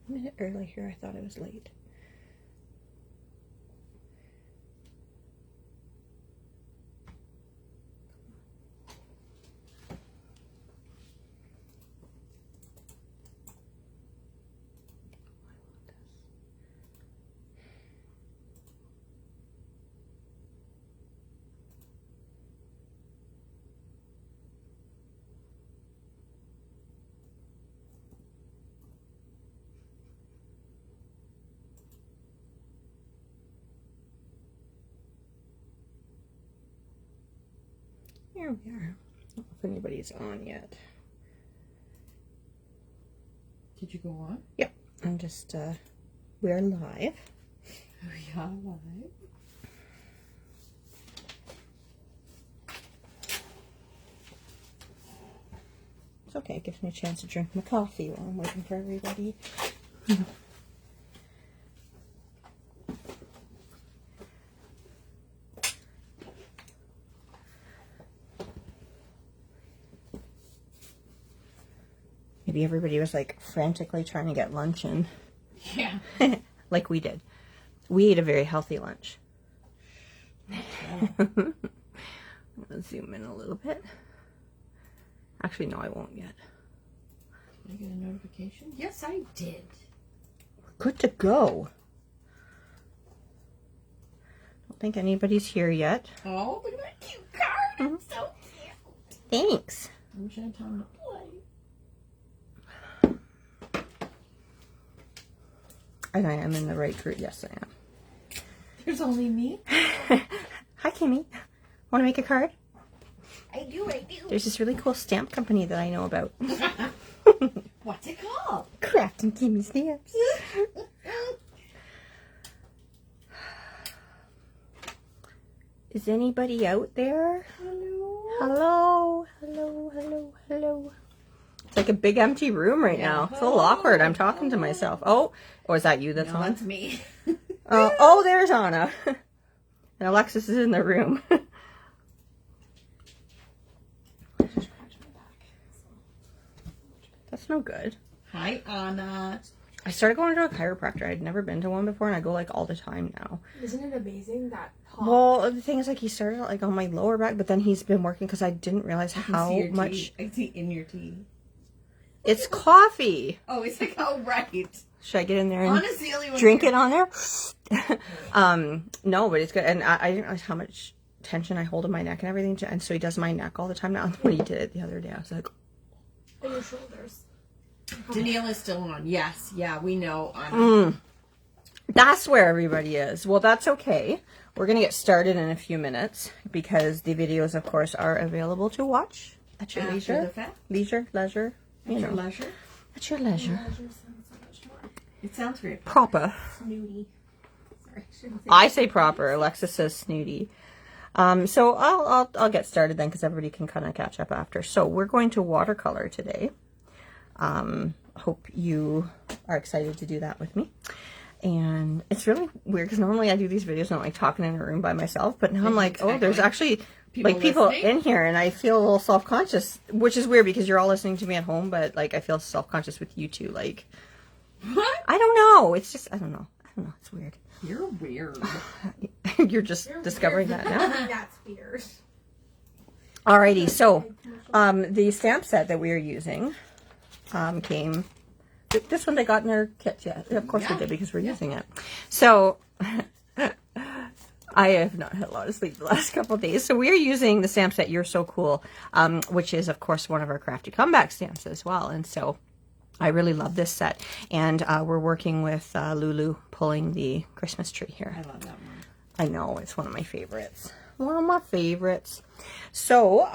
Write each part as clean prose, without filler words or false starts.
a minute early here. I thought I was late. Here we are. I don't know if anybody's on yet. Did you go on? Yep. I'm just, we are live. We are live. It's okay. It gives me a chance to drink my coffee while I'm waiting for everybody. Maybe everybody was like frantically trying to get lunch in. Yeah. Like we did. We ate a very healthy lunch. I'm gonna zoom in a little bit. Actually, no, I won't yet. Did I get a notification? Yes, I did. We're good to go. Don't think anybody's here yet. Oh, look at that cute card. It's so cute. Thanks. I wish I had time to play. And I am in the right group. Yes, I am. There's only me. Hi, Kimmy. Want to make a card? I do. There's this really cool stamp company that I know about. What's it called? Craft and Kimmy Stamps. Is anybody out there? Hello. Hello, hello, hello, hello. It's like a big empty room right now. It's a little awkward. I'm talking to myself. Oh, or is that you that's No, on? it's me. Oh, there's Anna. And Alexis is in the room. That's no good. Hi, Anna. I started going to a chiropractor. I'd never been to one before, and I go like all the time now. Isn't it amazing that? Well, the thing is, like, he started like on my lower back, but then he's been working because I didn't realize how much. I see in your tea. It's coffee. Oh, it's like, oh, right. Should I get in there and Honestly, drink it on there? No, but it's good. And I didn't realize how much tension I hold in my neck and everything. And so he does my neck all the time now. When he did it the other day, I was like, And your shoulders. Danielle is still on. Yes. Yeah, we know. Anna. that's where everybody is. Well, that's okay. We're going to get started in a few minutes because the videos, of course, are available to watch at your After leisure. the fact. Leisure. At your leisure. At your leisure. It sounds great. Proper. Snooty. Sorry, shouldn't say. I say proper. Alexis says snooty. So I'll get started then because everybody can kind of catch up after. So we're going to watercolor today. Hope you are excited to do that with me. And it's really weird because normally I do these videos and I'm like talking in a room by myself, but now I'm like, oh, there's actually people in here, and I feel a little self-conscious, which is weird because you're all listening to me at home, but like I feel self-conscious with you two. Like, What? I don't know. It's just I don't know. It's weird. You're weird. You're just discovering that now. That's weird. Alrighty, so the stamp set that we are using came. This one they got in their kit, yeah. Of course they did because we're using it. So I have not had a lot of sleep the last couple of days. So we are using the stamp set You're So Cool, which is of course one of our Crafty Comeback stamps as well. And so I really love this set. And we're working with Lulu pulling the Christmas tree here. I love that one. I know, it's one of my favorites. One of my favorites. So,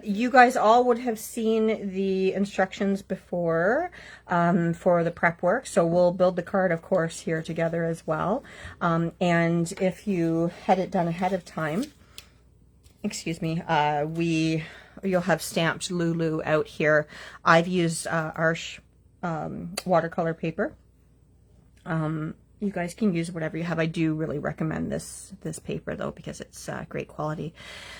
you guys all would have seen the instructions before for the prep work. So we'll build the card, of course, here together as well. And if you had it done ahead of time, excuse me, you'll have stamped Lulu out here. I've used Arch watercolor paper. You guys can use whatever you have. I do really recommend this paper though because it's great quality.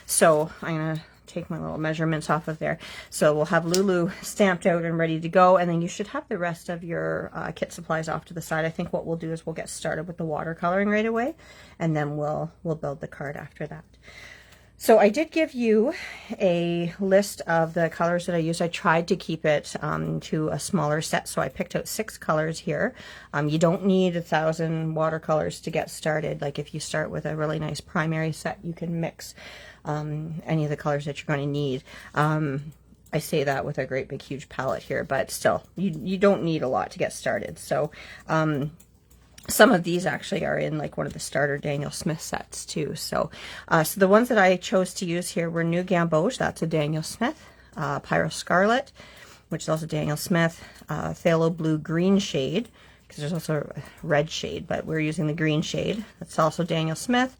So I'm gonna take my little measurements off of there. So we'll have Lulu stamped out and ready to go, and then you should have the rest of your kit supplies off to the side. I think what we'll do is we'll get started with the watercoloring right away, and then we'll build the card after that. So I did give you a list of the colors that I used. I tried to keep it to a smaller set, so I picked out 6 colors here. You don't need 1,000 watercolors to get started. Like if you start with a really nice primary set, you can mix any of the colors that you're going to need. I say that with a great big huge palette here, but still, you don't need a lot to get started. So some of these actually are in like one of the starter Daniel Smith sets too. So, so the ones that I chose to use here were New Gamboge, that's a Daniel Smith, Pyro Scarlet, which is also Daniel Smith, Phthalo Blue Green shade, because there's also a red shade, but we're using the green shade. That's also Daniel Smith,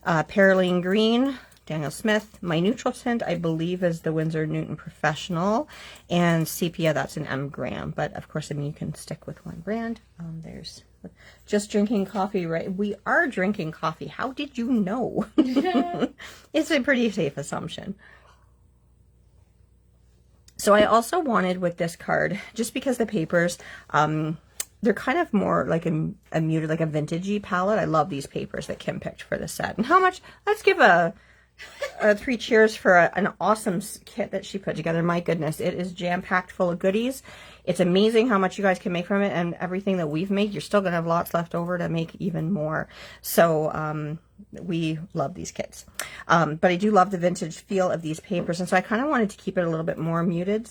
Perylene Green, Daniel Smith. My neutral tint, I believe, is the Winsor Newton Professional, and Sepia, that's an M Graham, but of course, I mean, you can stick with one brand. There's just drinking coffee, right? We are drinking coffee. How did you know? It's a pretty safe assumption. So I also wanted with this card, just because the papers, they're kind of more like a muted, like a vintagey palette. I love these papers that Kim picked for the set. And how much, let's give a 3 cheers for an awesome kit that she put together. My goodness, it is jam-packed full of goodies. It's amazing how much you guys can make from it, and everything that we've made, you're still going to have lots left over to make even more. So we love these kits. But I do love the vintage feel of these papers, and so I kind of wanted to keep it a little bit more muted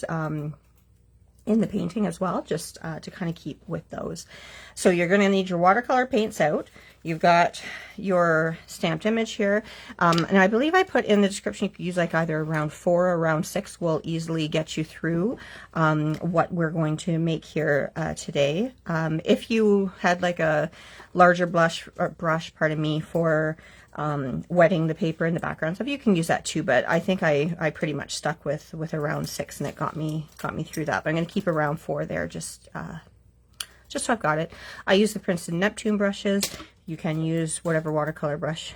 in the painting as well, just to kind of keep with those. So you're going to need your watercolor paints out. You've got your stamped image here. And I believe I put in the description, you could use like either round 4 or round 6 will easily get you through what we're going to make here today. If you had like a larger brush, pardon me, for wetting the paper in the background stuff, you can use that too, but I think I pretty much stuck with a round 6, and it got me through that. But I'm going to keep a round 4 there, just so I've got it. I use the Princeton Neptune brushes. You can use whatever watercolor brush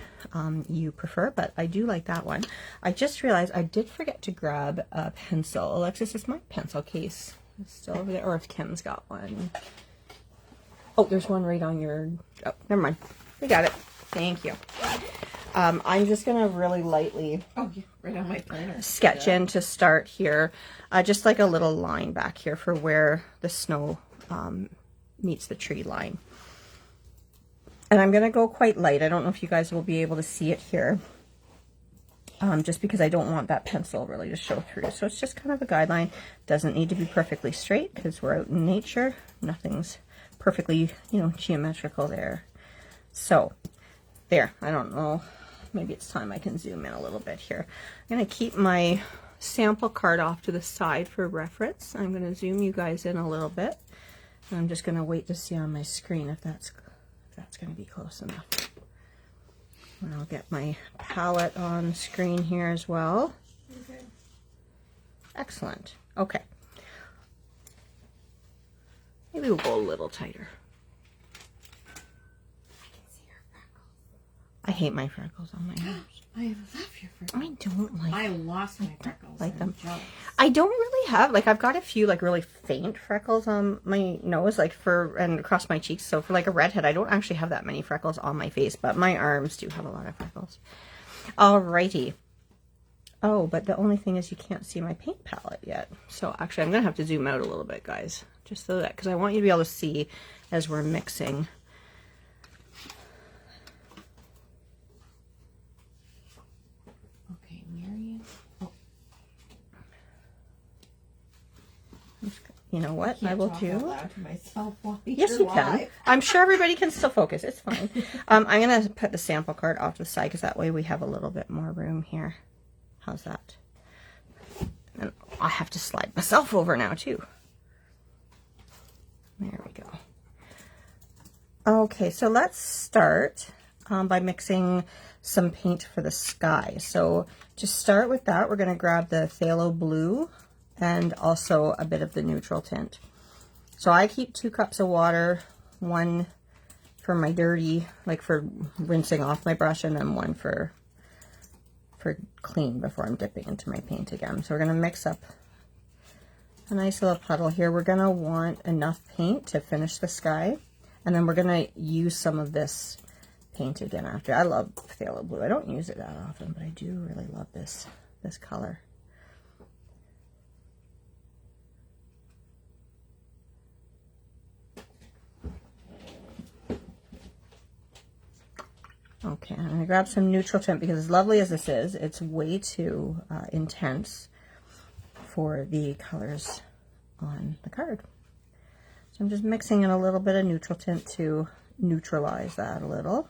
you prefer, but I do like that one. I just realized I did forget to grab a pencil. Alexis, is my pencil case still over there? Or if Kim's got one. Oh, there's one right on your, oh, never mind. We got it. Thank you. I'm just going to really lightly right on my planner. Sketch in to start here. Just like a little line back here for where the snow meets the tree line. And I'm going to go quite light. I don't know if you guys will be able to see it here. Just because I don't want that pencil really to show through. So it's just kind of a guideline. Doesn't need to be perfectly straight because we're out in nature. Nothing's perfectly, geometrical there. So there, I don't know. Maybe it's time I can zoom in a little bit here. I'm going to keep my sample card off to the side for reference. I'm going to zoom you guys in a little bit. And I'm just going to wait to see on my screen if that's going to be close enough. And I'll get my palette on screen here as well. Okay. Excellent. Okay. Maybe we'll go a little tighter. I hate my freckles on my nose. I love your freckles. I don't like. I lost my freckles. Like them. Jealous. I don't really have, like, I've got a few like really faint freckles on my nose, like and across my cheeks. So for like a redhead, I don't actually have that many freckles on my face, but my arms do have a lot of freckles. Alrighty. Oh, but the only thing is you can't see my paint palette yet. So actually I'm gonna have to zoom out a little bit, guys, just so that, because I want you to be able to see as we're mixing. You know what I will do? Yes, you can. I'm sure everybody can still focus. It's fine. I'm going to put the sample card off to the side because that way we have a little bit more room here. How's that? And I have to slide myself over now too. There we go. Okay, so let's start by mixing some paint for the sky. So to start with that, we're going to grab the phthalo blue and also a bit of the neutral tint. So I keep 2 cups of water, 1 for my dirty, like for rinsing off my brush, and then 1 for super clean before I'm dipping into my paint again. So we're going to mix up a nice little puddle here. We're going to want enough paint to finish the sky. And then we're going to use some of this paint again after. I love phthalo blue. I don't use it that often, but I do really love this color. Okay, I'm going to grab some neutral tint because as lovely as this is, it's way too intense for the colors on the card. So I'm just mixing in a little bit of neutral tint to neutralize that a little.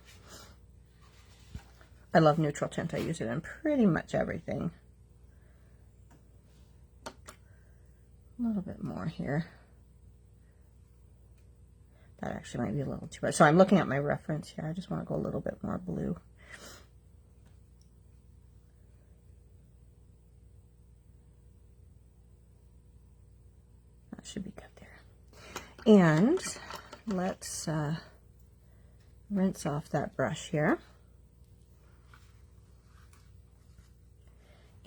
I love neutral tint. I use it in pretty much everything. A little bit more here. That actually might be a little too much. So I'm looking at my reference here. I just want to go a little bit more blue. That should be good there. And let's rinse off that brush here.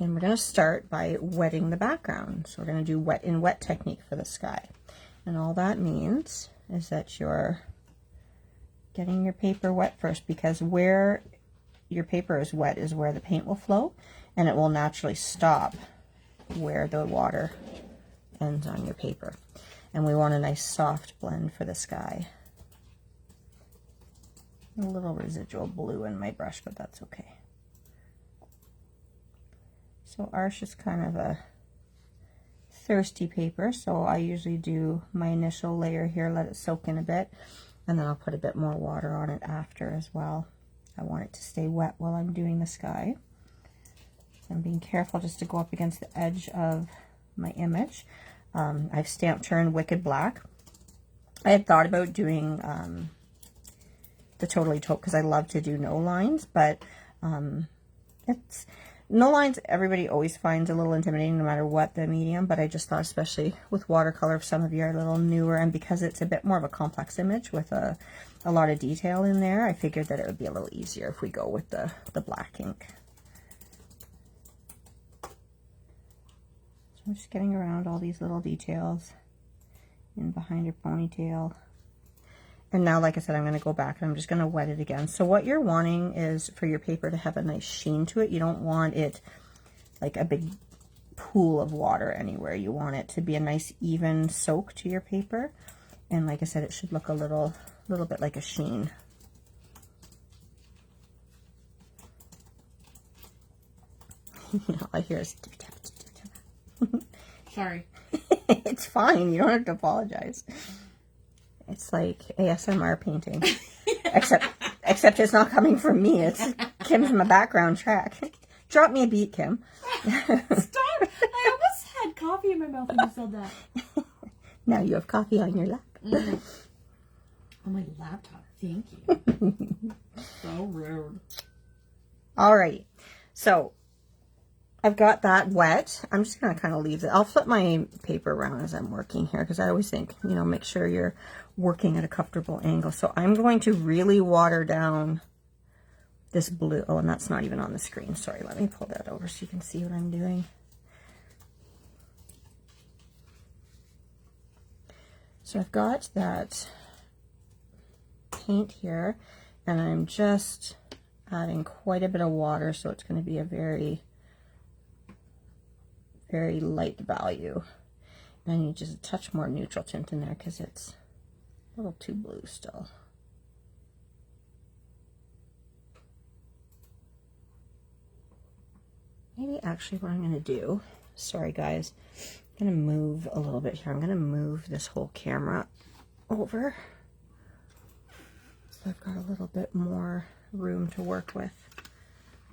And we're going to start by wetting the background. So we're going to do wet in wet technique for the sky. And all that means is that you're getting your paper wet first, because where your paper is wet is where the paint will flow, and it will naturally stop where the water ends on your paper. And we want a nice soft blend for the sky. A little residual blue in my brush, but that's okay. So ours is kind of a thirsty paper, so I usually do my initial layer here, let it soak in a bit, and then I'll put a bit more water on it after as well. I want it to stay wet while I'm doing the sky. I'm being careful just to go up against the edge of my image. I've stamp turned Wicked Black. I had thought about doing the Totally Taupe because I love to do no lines, but it's no lines, everybody always finds a little intimidating no matter what the medium, but I just thought, especially with watercolor, if some of you are a little newer, and because it's a bit more of a complex image with a lot of detail in there, I figured that it would be a little easier if we go with the black ink. So I'm just getting around all these little details in behind her ponytail. And now, like I said, I'm going to go back and I'm just going to wet it again. So what you're wanting is for your paper to have a nice sheen to it. You don't want it like a big pool of water anywhere. You want it to be a nice even soak to your paper. And like I said, it should look a little bit like a sheen. All I hear is tip tap, tip tap. Sorry. It's fine. You don't have to apologize. It's like ASMR painting, except it's not coming from me. It's Kim's my background track. Drop me a beat, Kim. Stop! I almost had coffee in my mouth when you said that. Now you have coffee on your lap. On my laptop. Thank you. So rude. All right. So I've got that wet. I'm just going to kind of leave it. I'll flip my paper around as I'm working here because I always think, you know, make sure you're working at a comfortable angle. So I'm going to really water down this blue. Oh, and that's not even on the screen. Sorry, let me pull that over so you can see what I'm doing. So I've got that paint here, and I'm just adding quite a bit of water, so it's going to be a very light value. And I need just a touch more neutral tint in there because it's a little too blue still. Maybe actually what I'm going to do, sorry guys, I'm going to move a little bit here. I'm going to move this whole camera over so I've got a little bit more room to work with.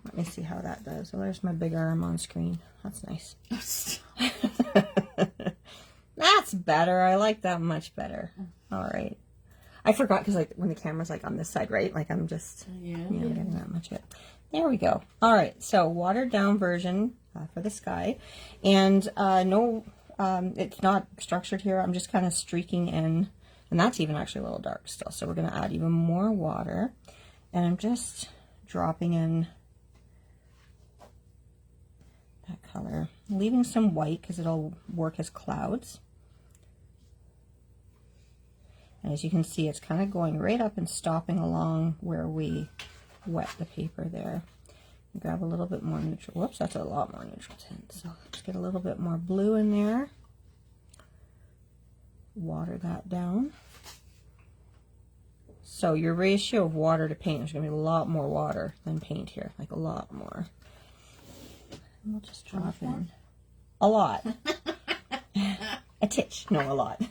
Let me see how that does. So there's my big arm on screen. That's nice. That's better. I like that much better. All right. I forgot because like when the camera's like on this side, right? Like I'm just, you know, getting that much of it. There we go. All right. So watered down version for the sky. And no, it's not structured here. I'm just kind of streaking in. And that's even actually a little dark still. So we're going to add even more water. And I'm just dropping in color. I'm leaving some white because it'll work as clouds. And as you can see, it's kind of going right up and stopping along where we wet the paper there. Grab a little bit more neutral. Whoops, that's a lot more neutral tint. So let's get a little bit more blue in there. Water that down. So your ratio of water to paint, there's going to be a lot more water than paint here, like a lot more. And we'll just drop in a lot. A titch, no, a lot.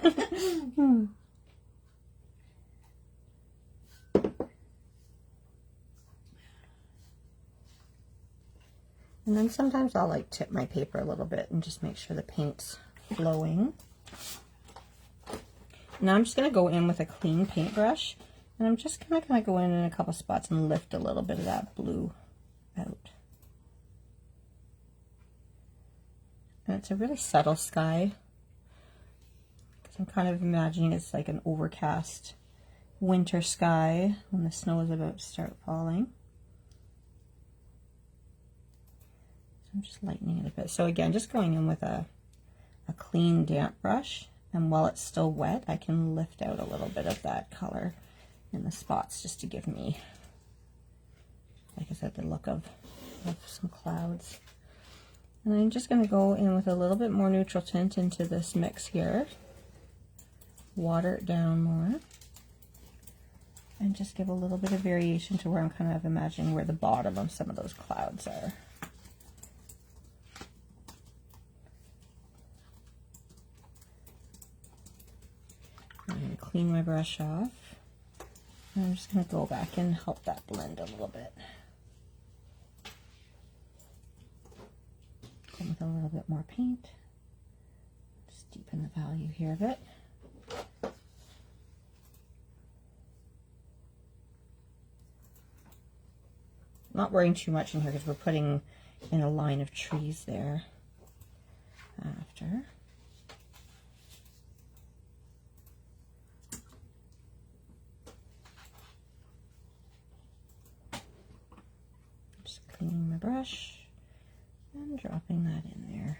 And then sometimes I'll like tip my paper a little bit and just make sure the paint's flowing. Now I'm just going to go in with a clean paintbrush, and I'm just going to go in a couple spots and lift a little bit of that blue out. And it's a really subtle sky, because I'm kind of imagining it's like an overcast winter sky when the snow is about to start falling. I'm just lightening it a bit. So again, just going in with a clean damp brush, and while it's still wet, I can lift out a little bit of that color in the spots just to give me, like I said, the look of some clouds. And I'm just going to go in with a little bit more neutral tint into this mix here, water it down more, and just give a little bit of variation to where I'm kind of imagining where the bottom of some of those clouds are. I'm going to clean my brush off. And I'm just going to go back and help that blend a little bit. Go with a little bit more paint. Just deepen the value here a bit. Not worrying too much in here because we're putting in a line of trees there after. Cleaning my brush and dropping that in there.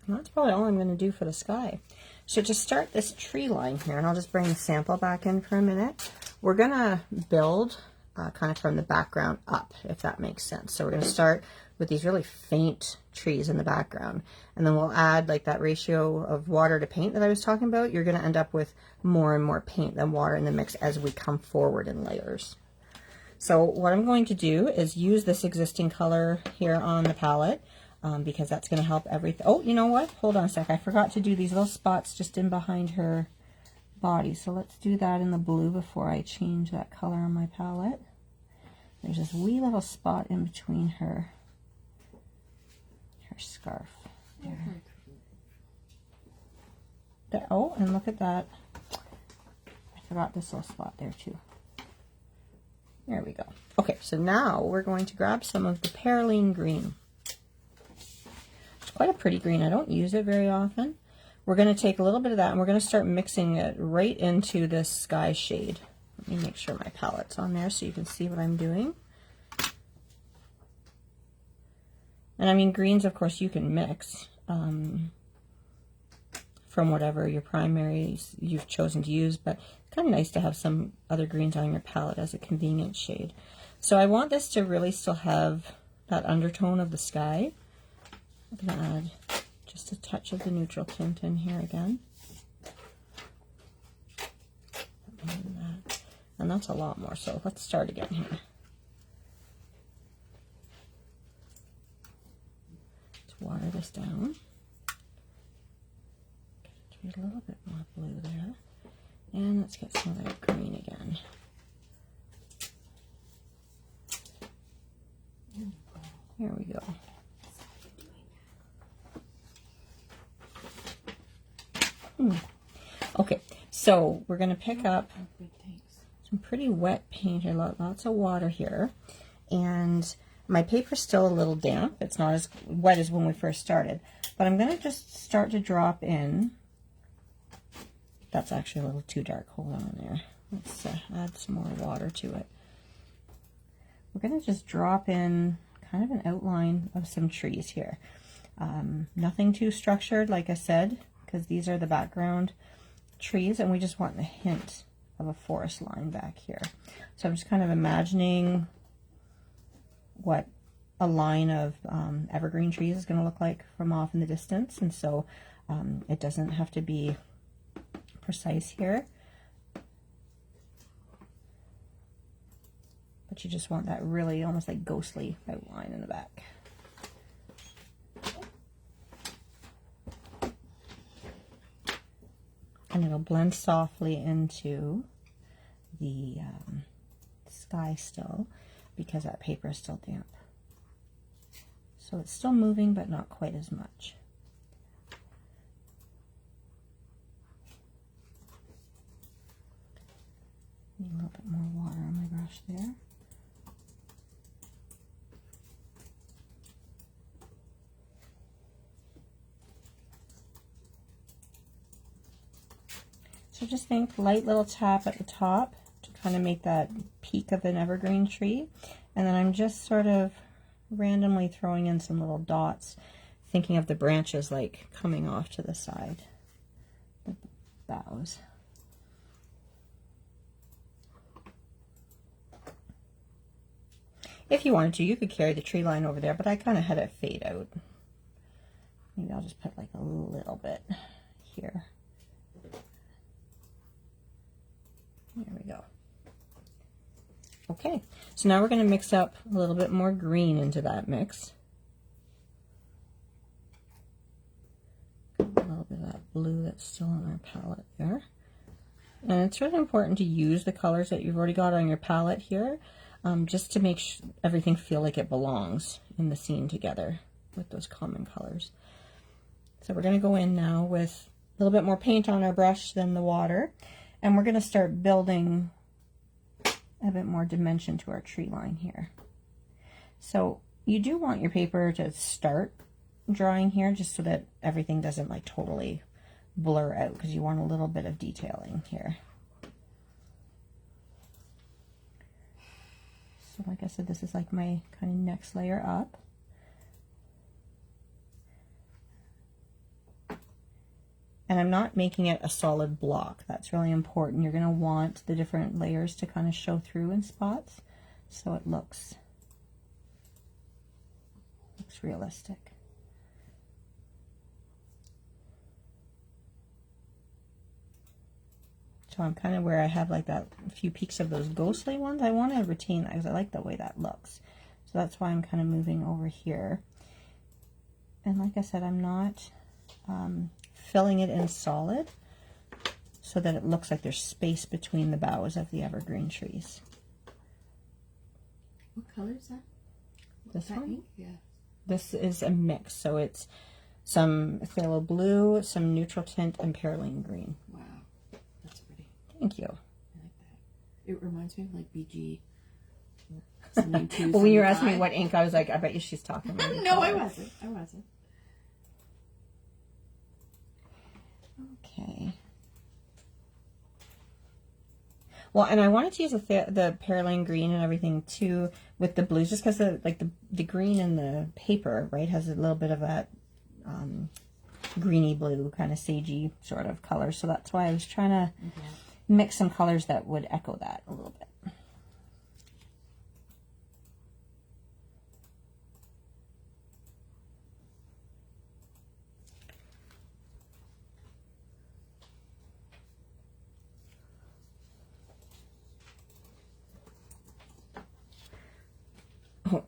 And that's probably all I'm going to do for the sky. So to start this tree line here, and I'll just bring the sample back in for a minute, we're going to build kind of from the background up, if that makes sense. So we're going to start with these really faint trees in the background, and then we'll add like that ratio of water to paint that I was talking about. You're going to end up with more and more paint than water in the mix as we come forward in layers. So what I'm going to do is use this existing color here on the palette because that's going to help everything. Oh, you know what? Hold on a sec. I forgot to do these little spots just in behind her body. So let's do that in the blue before I change that color on my palette. There's this wee little spot in between her scarf there. Oh, and look at that. I forgot this little spot there too. There we go. Okay, so now we're going to grab some of the Perylene green. It's quite a pretty green. I don't use it very often. We're going to take a little bit of that and we're going to start mixing it right into this sky shade. Let me make sure my palette's on there so you can see what I'm doing. And I mean, greens, of course, you can mix from whatever your primaries you've chosen to use, but it's kind of nice to have some other greens on your palette as a convenient shade. So I want this to really still have that undertone of the sky. I'm going to add just a touch of the neutral tint in here again. And that's a lot more, so let's start again here. Water this down. Get a little bit more blue there. And let's get some of that green again. Here we go. Okay, so we're going to pick up some pretty wet paint here, lots of water here. And my paper's still a little damp. It's not as wet as when we first started. But I'm going to just start to drop in That's actually a little too dark. Hold on there. Let's add some more water to it. We're going to just drop in kind of an outline of some trees here. Nothing too structured, like I said, because these are the background trees, and we just want a hint of a forest line back here. So I'm just kind of imagining what a line of evergreen trees is going to look like from off in the distance, and so it doesn't have to be precise here, but you just want that really almost like ghostly outline in the back. And it'll blend softly into the sky still, because that paper is still damp. So it's still moving, but not quite as much. Need a little bit more water on my brush there. So just think light little tap at the top to kind of make that peak of an evergreen tree. And then I'm just sort of randomly throwing in some little dots, thinking of the branches like coming off to the side, the boughs. If you wanted to, you could carry the tree line over there, but I kind of had it fade out. Maybe I'll just put like a little bit here. There we go. Okay, so now we're going to mix up a little bit more green into that mix. A little bit of that blue that's still on our palette there. And it's really important to use the colors that you've already got on your palette here, just to make everything feel like it belongs in the scene together with those common colors. So we're going to go in now with a little bit more paint on our brush than the water, and we're going to start building a bit more dimension to our tree line here. So you do want your paper to start drying here, just so that everything doesn't like totally blur out, because you want a little bit of detailing here. So like I said, this is like my kind of next layer up. And I'm not making it a solid block. That's really important. You're going to want the different layers to kind of show through in spots, so it looks realistic. So I'm kind of where I have like that few peaks of those ghostly ones. I want to retain that because I like the way that looks. So that's why I'm kind of moving over here. And like I said, I'm not filling it in solid so that it looks like there's space between the boughs of the evergreen trees. What color is that? This one? Ink? Yeah. This is a mix. So it's some phthalo blue, some neutral tint, and perylene green. Wow. That's pretty. Thank you. I like that. It reminds me of like BG. Well, when you were asking me what ink, I was like, I bet you she's talking. No, I wasn't. I wasn't. Okay. Well, and I wanted to use the perylene green and everything too with the blues, just because the green in the paper, right, has a little bit of that greeny blue, kind of sagey sort of color. So that's why I was trying to mix some colors that would echo that a little bit.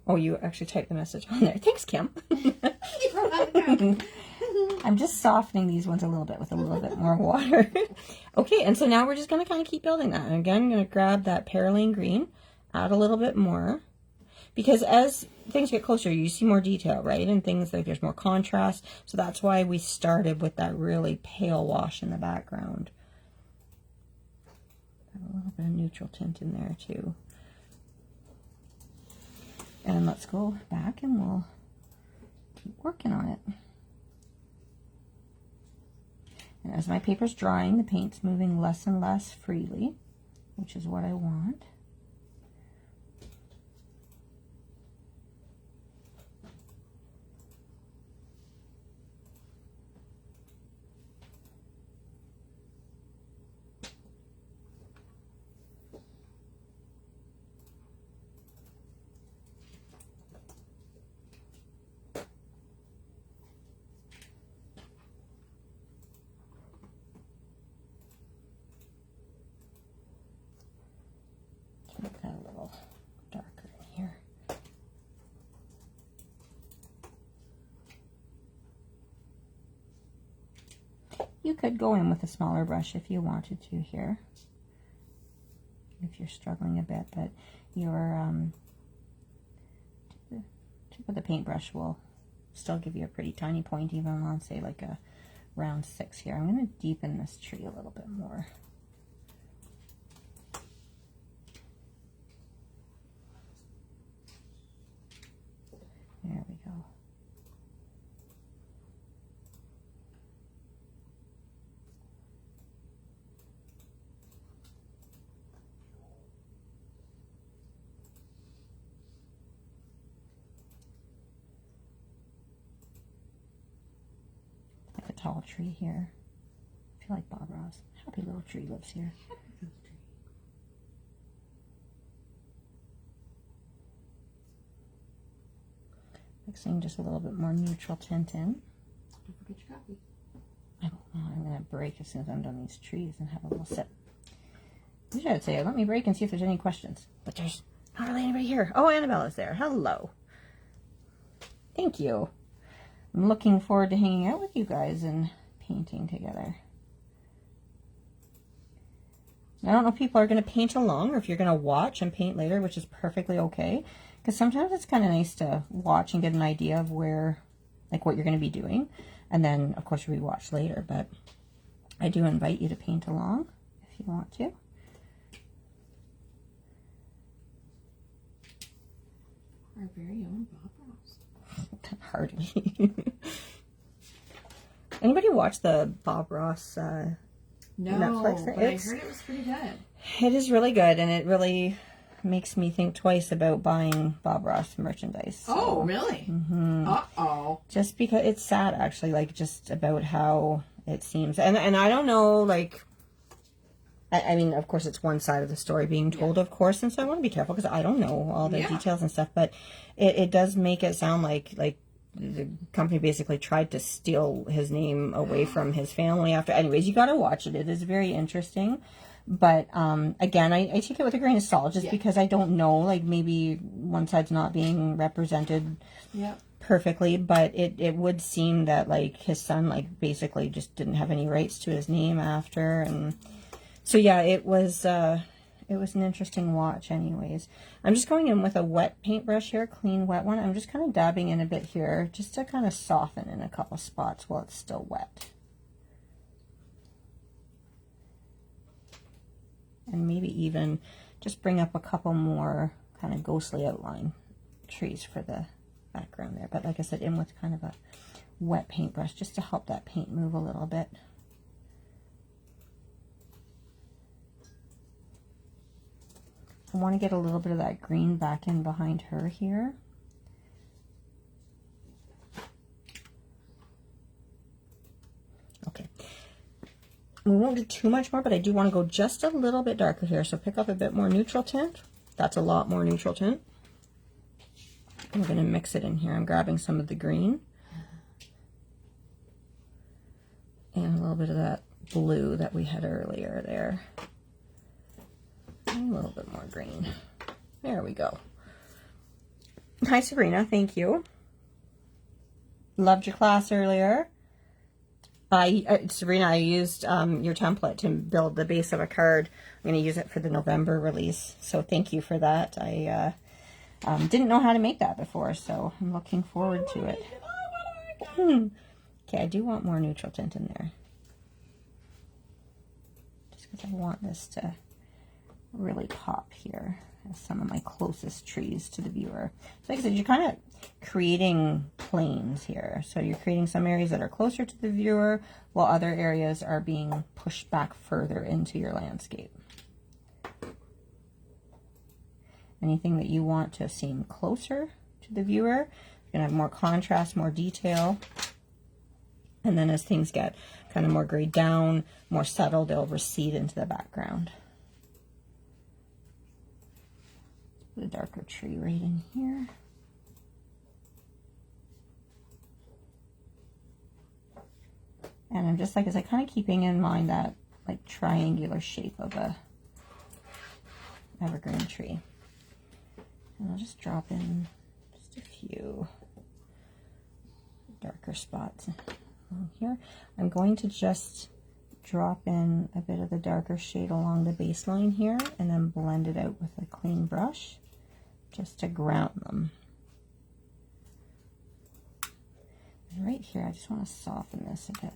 Oh, you actually typed the message on there. Thanks, Kim. I'm just softening these ones a little bit with a little bit more water. Okay, and so now we're just going to kind of keep building that. And again, I'm going to grab that perylene green, add a little bit more. Because as things get closer, you see more detail, right? And things like there's more contrast. So that's why we started with that really pale wash in the background. Add a little bit of neutral tint in there too. And let's go back and we'll keep working on it. And as my paper's drying, the paint's moving less and less freely, which is what I want. Make that a little darker in here. You could go in with a smaller brush if you wanted to here, if you're struggling a bit, but your tip of the paintbrush will still give you a pretty tiny point, even on, say, like a round 6 here. I'm going to deepen this tree a little bit more. There we go. Like a tall tree here. I feel like Bob Ross. Happy little tree lives here. Mixing just a little bit more neutral tint in. Don't forget your coffee. I don't know. I'm going to break as soon as I'm done these trees and have a little sip. Usually I'd say, let me break and see if there's any questions. But there's not really anybody here. Oh, Annabella's there. Hello. Thank you. I'm looking forward to hanging out with you guys and painting together. I don't know if people are going to paint along or if you're going to watch and paint later, which is perfectly okay. Because sometimes it's kind of nice to watch and get an idea of where, like, what you're going to be doing. And then, of course, rewatch later. But I do invite you to paint along if you want to. Our very own Bob Ross. Hardly. Anybody watch the Bob Ross No, Netflix thing? but I heard it was pretty good. It is really good, and it really makes me think twice about buying Bob Ross merchandise. So. Oh, really? Mm-hmm. Uh-oh. Just because it's sad, actually, like, just about how it seems. And I don't know, like, I mean, of course, it's one side of the story being told, of course, and so I want to be careful because I don't know all the details and stuff, but it does make it sound like the company basically tried to steal his name away from his family after. Anyways, you got to watch it. It is very interesting. But, again, I take it with a grain of salt just because I don't know, like, maybe one side's not being represented perfectly, but it would seem that, like, his son, like, basically just didn't have any rights to his name after, and so, yeah, it was an interesting watch anyways. I'm just going in with a wet paintbrush here, clean wet one. I'm just kind of dabbing in a bit here just to kind of soften in a couple spots while it's still wet. And maybe even just bring up a couple more kind of ghostly outline trees for the background there. But like I said, in with kind of a wet paintbrush just to help that paint move a little bit. I want to get a little bit of that green back in behind her here. Okay. We won't do too much more, but I do want to go just a little bit darker here. So pick up a bit more neutral tint. That's a lot more neutral tint. I'm going to mix it in here. I'm grabbing some of the green. And a little bit of that blue that we had earlier there. And a little bit more green. There we go. Hi, Sabrina. Thank you. Loved your class earlier. Sabrina, I used your template to build the base of a card. I'm going to use it for the November release. So thank you for that. I didn't know how to make that before, so I'm looking forward to it. Okay, I do want more neutral tint in there. Just because I want this to really pop here as some of my closest trees to the viewer. So like I said, you're kind of creating planes here. So you're creating some areas that are closer to the viewer while other areas are being pushed back further into your landscape. Anything that you want to seem closer to the viewer, you're going to have more contrast, more detail. And then as things get kind of more grayed down, more subtle, they'll recede into the background. Put a darker tree right in here. And I'm just, like I said, kind of keeping in mind that like triangular shape of a evergreen tree. And I'll just drop in just a few darker spots along here. I'm going to just drop in a bit of the darker shade along the baseline here and then blend it out with a clean brush just to ground them. And right here, I just want to soften this a bit.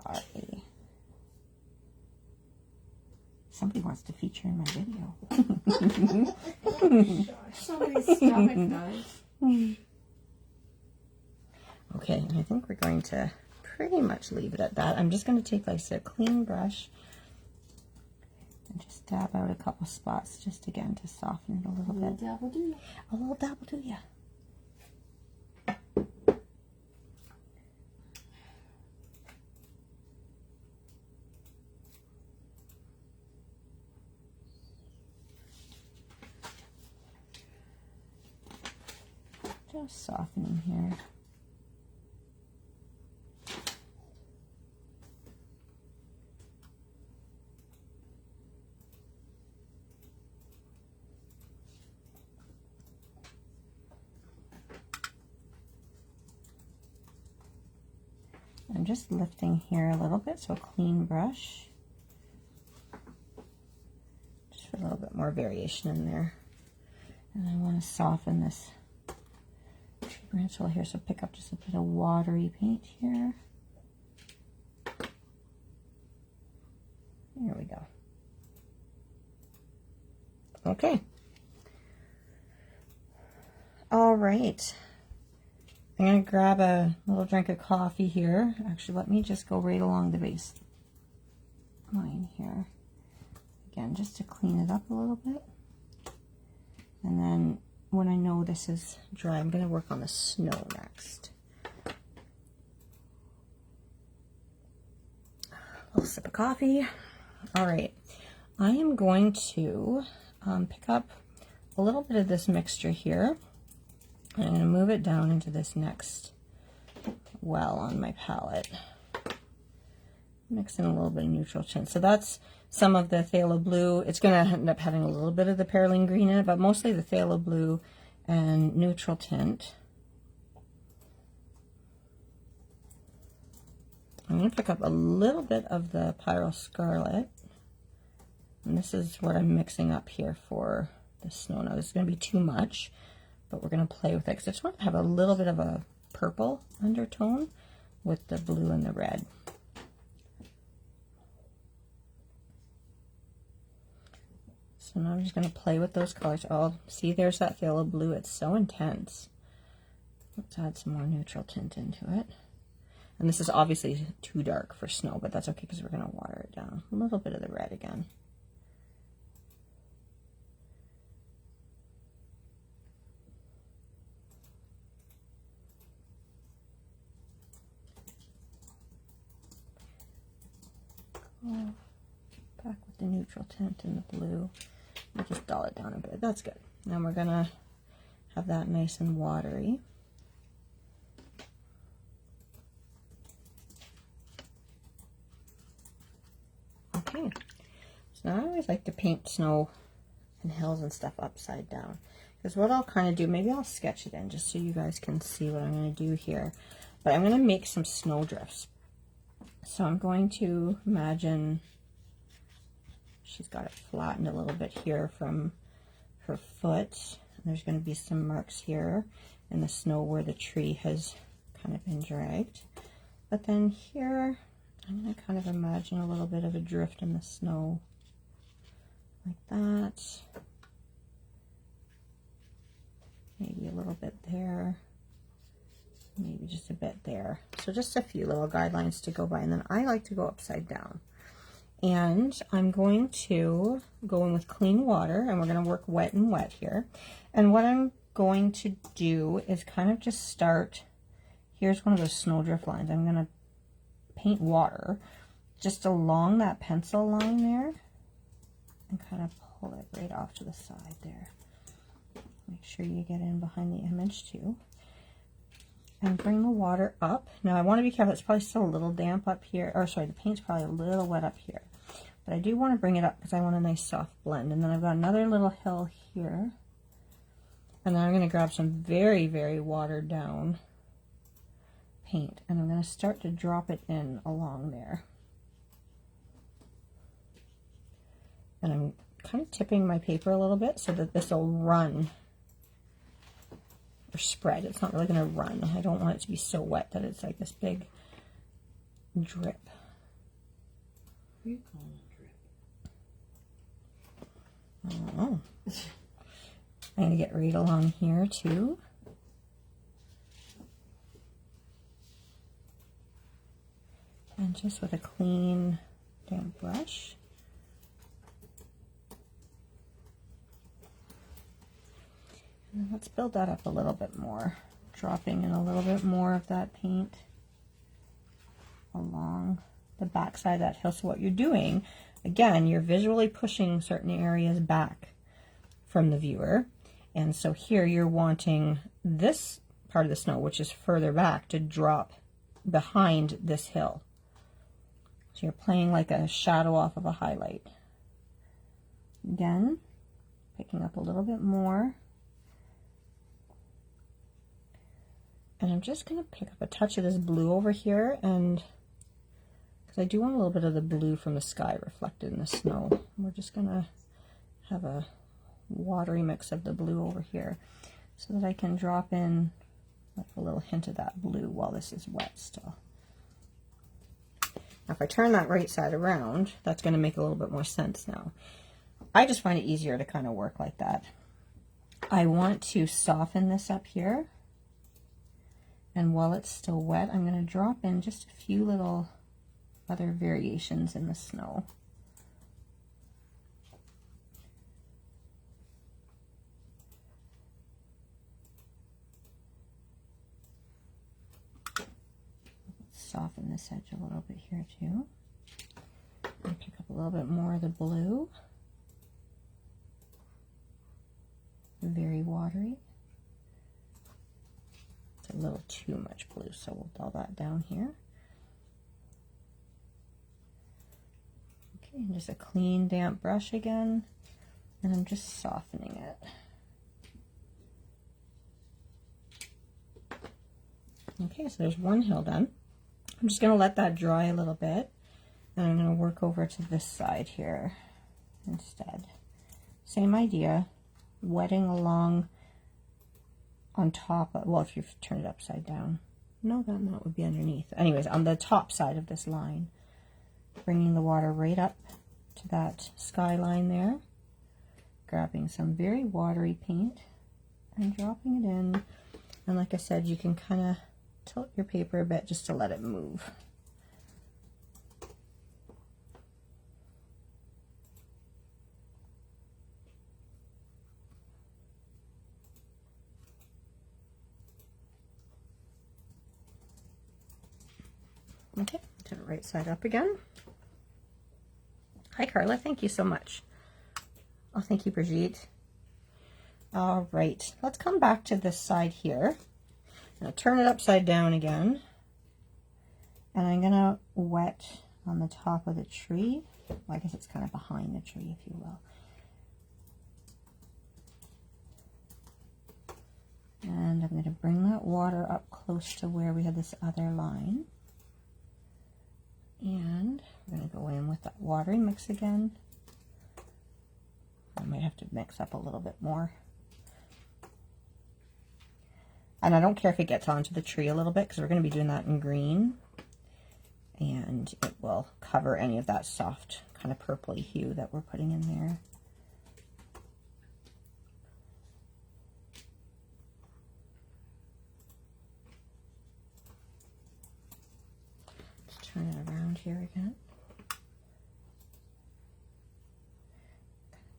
Alrighty. Somebody wants to feature in my video. Somebody's stomach does. Okay, and I think we're going to pretty much leave it at that. I'm just going to take, like I said, a clean brush and just dab out a couple spots just again to soften it a little bit. Dabble do. A little dabble do ya. Just softening here. I'm just lifting here a little bit, so a clean brush. Just for a little bit more variation in there. And I want to soften this tree branch hole here, so pick up just a bit of watery paint here. There we go. Okay. All right. I'm going to grab a little drink of coffee here. Actually, let me just go right along the base line here. Again, just to clean it up a little bit. And then when I know this is dry, I'm going to work on the snow next. A little sip of coffee. All right. I am going to pick up a little bit of this mixture here. And I'm going to move it down into this next well on my palette. Mix in a little bit of neutral tint. So that's some of the phthalo blue. It's going to end up having a little bit of the perylene green in it, but mostly the phthalo blue and neutral tint. I'm going to pick up a little bit of the Pyrrole Scarlet. And this is what I'm mixing up here for the snow. Now, this is going to be too much, but we're going to play with it because I just want to have a little bit of a purple undertone with the blue and the red. So now I'm just going to play with those colors. Oh, see, there's that phthalo blue. It's so intense. Let's add some more neutral tint into it. And this is obviously too dark for snow, but that's okay because we're going to water it down. A little bit of the red again. Back with the neutral tint and the blue. We'll just dull it down a bit. That's good. Now we're gonna have that nice and watery. Okay. So now I always like to paint snow and hills and stuff upside down. Because what I'll kind of do, maybe I'll sketch it in just so you guys can see what I'm going to do here. But I'm going to make some snow drifts. So I'm going to imagine she's got it flattened a little bit here from her foot. There's going to be some marks here in the snow where the tree has kind of been dragged. But then here, I'm going to kind of imagine a little bit of a drift in the snow, like that. Maybe a little bit there. Maybe just a bit there. So just a few little guidelines to go by. And then I like to go upside down. And I'm going to go in with clean water, and we're going to work wet and wet here. And what I'm going to do is kind of just start, here's one of those snowdrift lines. I'm going to paint water just along that pencil line there and kind of pull it right off to the side there. Make sure you get in behind the image too. And bring the water up. Now I want to be careful, it's probably still a little damp up here, or sorry, the paint's probably a little wet up here. But I do want to bring it up because I want a nice soft blend. And then I've got another little hill here. And then I'm going to grab some very, very watered down paint. And I'm going to start to drop it in along there. And I'm kind of tipping my paper a little bit so that this will run or spread. It's not really going to run. I don't want it to be so wet that it's like this big drip. What do you call it? I don't know. I'm going to get right along here too. And just with a clean damp brush. And let's build that up a little bit more. Dropping in a little bit more of that paint along the back side of that hill. So what you're doing, again, you're visually pushing certain areas back from the viewer. And so here you're wanting this part of the snow, which is further back, to drop behind this hill. So you're playing like a shadow off of a highlight. Again, picking up a little bit more. And I'm just going to pick up a touch of this blue over here, and because I do want a little bit of the blue from the sky reflected in the snow. We're just going to have a watery mix of the blue over here so that I can drop in like a little hint of that blue while this is wet still. Now if I turn that right side around, that's going to make a little bit more sense now. I just find it easier to kind of work like that. I want to soften this up here. And while it's still wet, I'm going to drop in just a few little other variations in the snow. Soften this edge a little bit here too. And pick up a little bit more of the blue. Very watery. A little too much blue, so we'll dull that down here. Okay, and just a clean damp brush again, and I'm just softening it. Okay, so there's one hill done. I'm just going to let that dry a little bit, and I'm going to work over to this side here instead. Same idea, wetting along on top of, well, if you turn it upside down. No, that would be underneath. Anyways, on the top side of this line, bringing the water right up to that skyline there, grabbing some very watery paint and dropping it in. And like I said, you can kind of tilt your paper a bit just to let it move. Okay, turn it right side up again. Hi, Carla. Thank you so much. Oh, thank you, Brigitte. All right, let's come back to this side here. I'm going to turn it upside down again. And I'm going to wet on the top of the tree. Well, I guess it's kind of behind the tree, if you will. And I'm going to bring that water up close to where we had this other line. And we're going to go in with that watery mix again. I might have to mix up a little bit more. And I don't care if it gets onto the tree a little bit, because we're going to be doing that in green. And it will cover any of that soft kind of purpley hue that we're putting in there. Let's turn it around here again.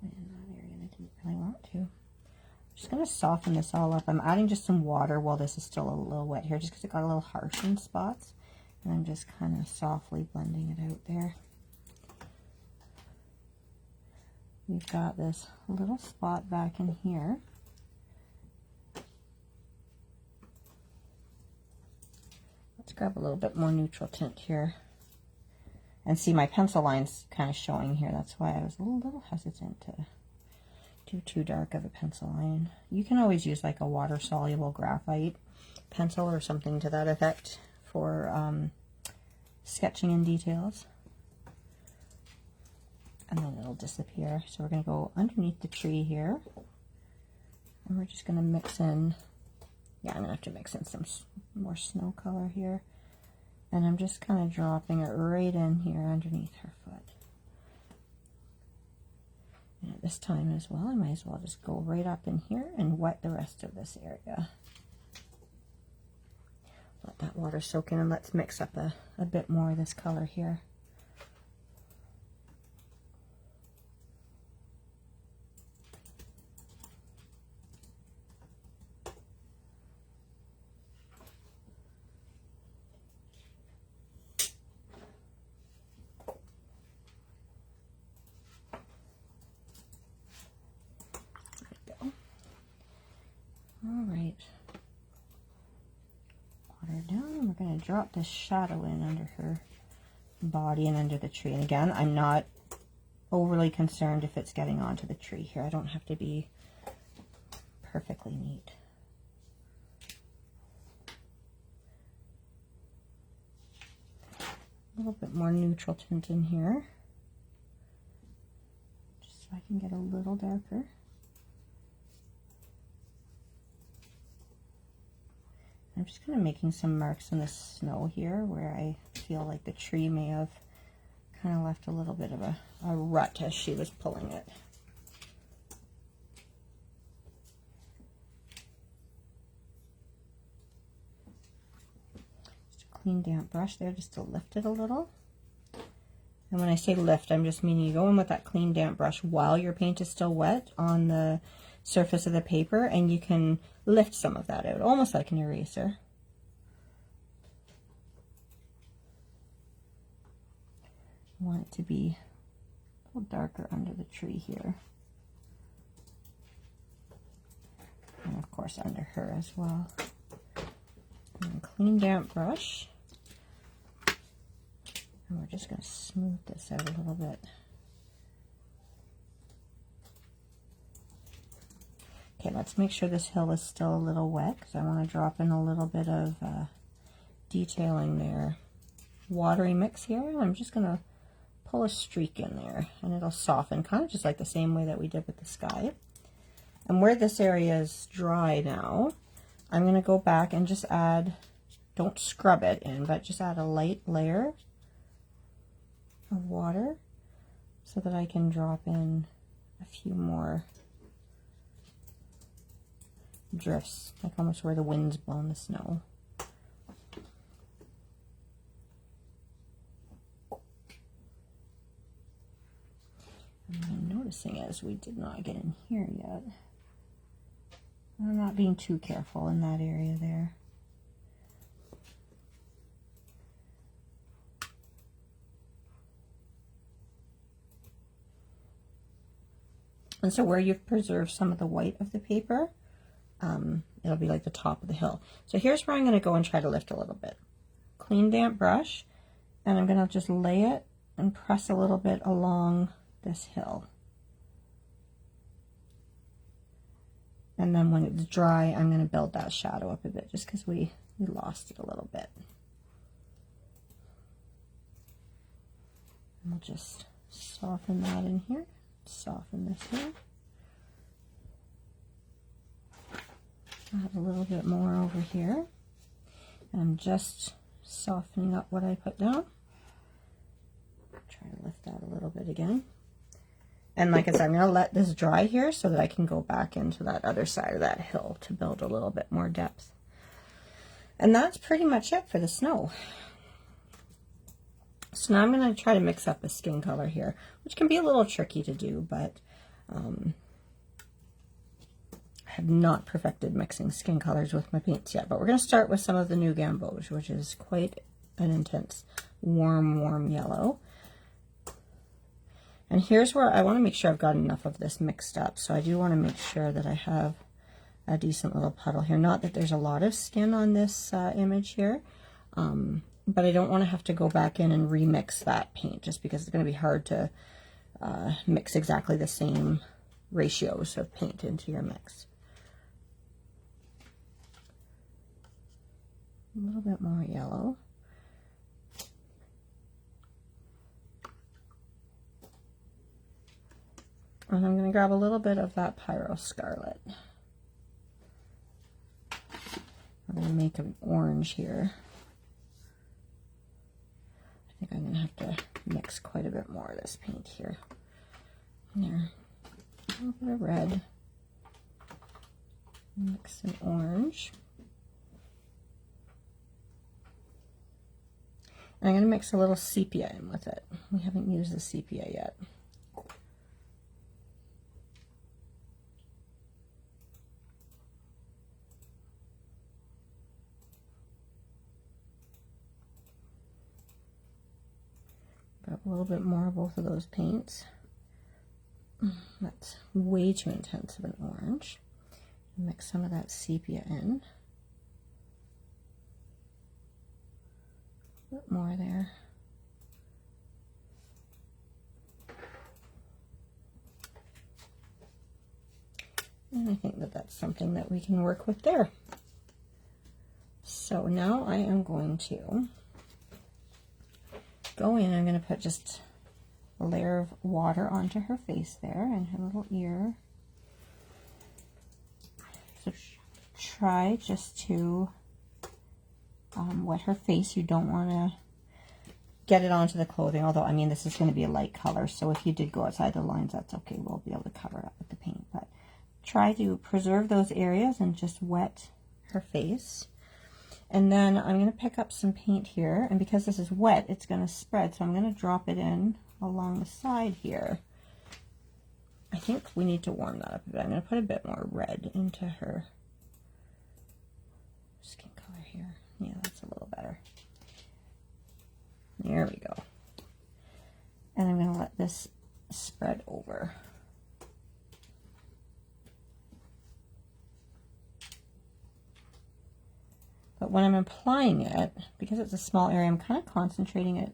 In that area, and I didn't really want to. Just going to soften this all up. I'm adding just some water while this is still a little wet here, just because it got a little harsh in spots. And I'm just kind of softly blending it out there. We've got this little spot back in here. Let's grab a little bit more neutral tint here. And see, my pencil line's kind of showing here. That's why I was a little hesitant to do too dark of a pencil line. You can always use like a water-soluble graphite pencil or something to that effect for sketching in details. And then it'll disappear. So we're going to go underneath the tree here. And we're just going to mix in, yeah, I'm going to have to mix in some more snow color here. And I'm just kind of dropping it right in here underneath her foot. And at this time as well, I might as well just go right up in here and wet the rest of this area. Let that water soak in, and let's mix up a bit more of this color here. Alright, water down, and we're going to drop this shadow in under her body and under the tree. And again, I'm not overly concerned if it's getting onto the tree here. I don't have to be perfectly neat. A little bit more neutral tint in here, just so I can get a little darker. I'm just kind of making some marks in the snow here where I feel like the tree may have kind of left a little bit of a rut as she was pulling it. Just a clean damp brush there just to lift it a little. And when I say lift, I'm just meaning you go in with that clean damp brush while your paint is still wet on the surface of the paper, and you can lift some of that out, almost like an eraser. I want it to be a little darker under the tree here. And of course under her as well. And clean damp brush. And we're just going to smooth this out a little bit. Okay, let's make sure this hill is still a little wet, because I want to drop in a little bit of detailing there. Watery mix here, and I'm just going to pull a streak in there, and it'll soften, kind of just like the same way that we did with the sky. And where this area is dry now, I'm going to go back and just add, don't scrub it in, but just add a light layer of water so that I can drop in a few more drifts, like almost where the wind's blown the snow. And what I'm noticing is we did not get in here yet. I'm not being too careful in that area there. And so where you've preserved some of the white of the paper, it'll be like the top of the hill. So here's where I'm going to go and try to lift a little bit. Clean damp brush, and I'm going to just lay it and press a little bit along this hill. And then when it's dry, I'm going to build that shadow up a bit, just because we lost it a little bit. We'll just soften that in here. Soften this here. Add a little bit more over here. And I'm just softening up what I put down. Try to lift that a little bit again. And like I said, I'm going to let this dry here so that I can go back into that other side of that hill to build a little bit more depth. And that's pretty much it for the snow. So now I'm going to try to mix up a skin color here, which can be a little tricky to do, but I have not perfected mixing skin colors with my paints yet. But we're going to start with some of the new Gamboge, which is quite an intense warm yellow. And here's where I want to make sure I've got enough of this mixed up. So I do want to make sure that I have a decent little puddle here. Not that there's a lot of skin on this image here, but I don't want to have to go back in and remix that paint just because it's going to be hard to mix exactly the same ratios of paint into your mix. A little bit more yellow. And I'm going to grab a little bit of that Pyro Scarlet. I'm going to make an orange here. I think I'm going to have to mix quite a bit more of this paint here. There. A little bit of red. Mix an orange. And I'm going to mix a little sepia in with it. We haven't used the sepia yet. Grab a little bit more of both of those paints. That's way too intense of an orange. Mix some of that sepia in. A bit more there. And I think that that's something that we can work with there. So now I am going to go in, I'm going to put just a layer of water onto her face there and her little ear. So try just to wet her face. You don't want to get it onto the clothing, although I mean this is going to be a light color, so if you did go outside the lines, that's okay. We'll be able to cover it up with the paint, but try to preserve those areas and just wet her face. And then I'm going to pick up some paint here, and because this is wet, it's going to spread, so I'm going to drop it in along the side here. I think we need to warm that up a bit. I'm going to put a bit more red into her skin color here. Yeah, that's a little better. There we go. And I'm going to let this spread over. But when I'm applying it, because it's a small area, I'm kind of concentrating it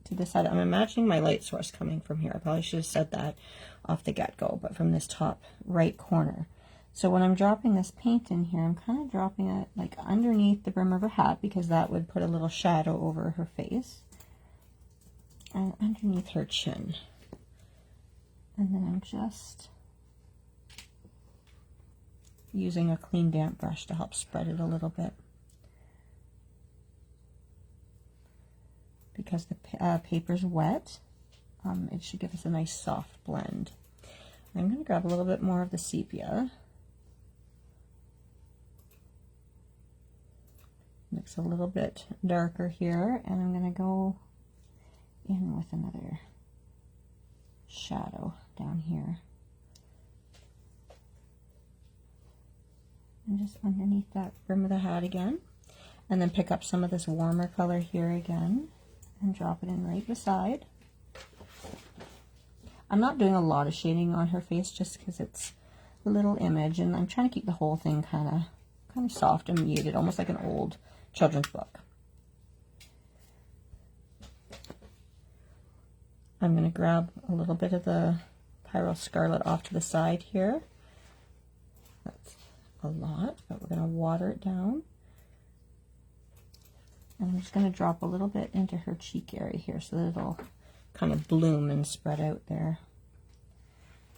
to the side. I'm imagining my light source coming from here. I probably should have said that off the get-go, but from this top right corner. So when I'm dropping this paint in here, I'm kind of dropping it like underneath the brim of her hat, because that would put a little shadow over her face, and underneath her chin. And then I'm just using a clean damp brush to help spread it a little bit. Because the paper's wet, it should give us a nice soft blend. I'm going to grab a little bit more of the sepia. Mix a little bit darker here, and I'm going to go in with another shadow down here. And just underneath that brim of the hat again. And then pick up some of this warmer color here again and drop it in right beside. I'm not doing a lot of shading on her face just because it's a little image, and I'm trying to keep the whole thing kind of soft and muted, almost like an old children's book. I'm going to grab a little bit of the Pyro Scarlet off to the side here. That's a lot, but we're going to water it down. And I'm just going to drop a little bit into her cheek area here so that it'll kind of bloom and spread out there.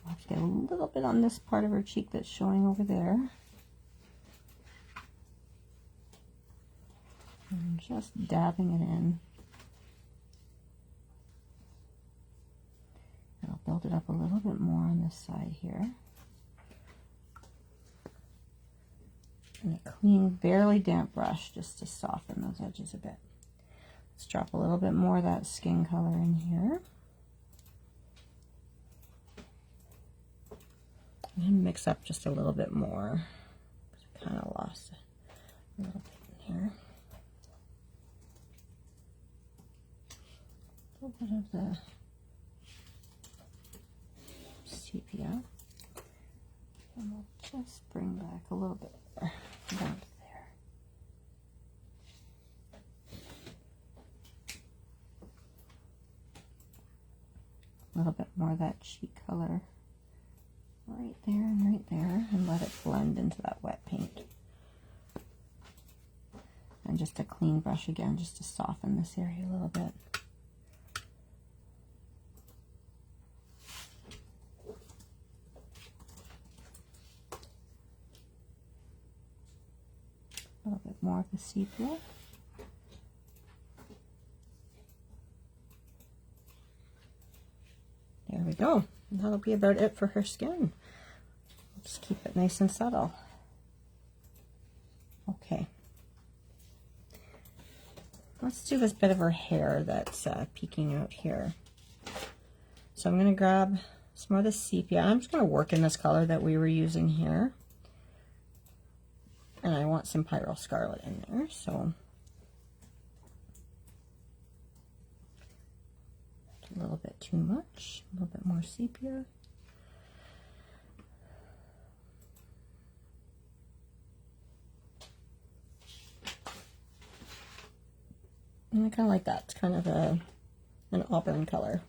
I'll have to get a little bit on this part of her cheek that's showing over there. And just dabbing it in. And I'll build it up a little bit more on this side here. And a clean, barely damp brush just to soften those edges a bit. Let's drop a little bit more of that skin color in here. And mix up just a little bit more. I kind of lost a little bit in here. A little bit of the sepia. And we'll just bring back a little bit more down to there. A little bit more of that cheek color right there and right there, and let it blend into that wet paint. And just a clean brush again, just to soften this area a little bit. A little bit more of the sepia. There we go. And that'll be about it for her skin. Just keep it nice and subtle. Okay. Let's do this bit of her hair that's peeking out here. So I'm going to grab some more of the sepia. I'm just going to work in this color that we were using here. And I want some Pyro Scarlet in there, so a little bit too much, a little bit more sepia. And I kind of like that. It's kind of an auburn color.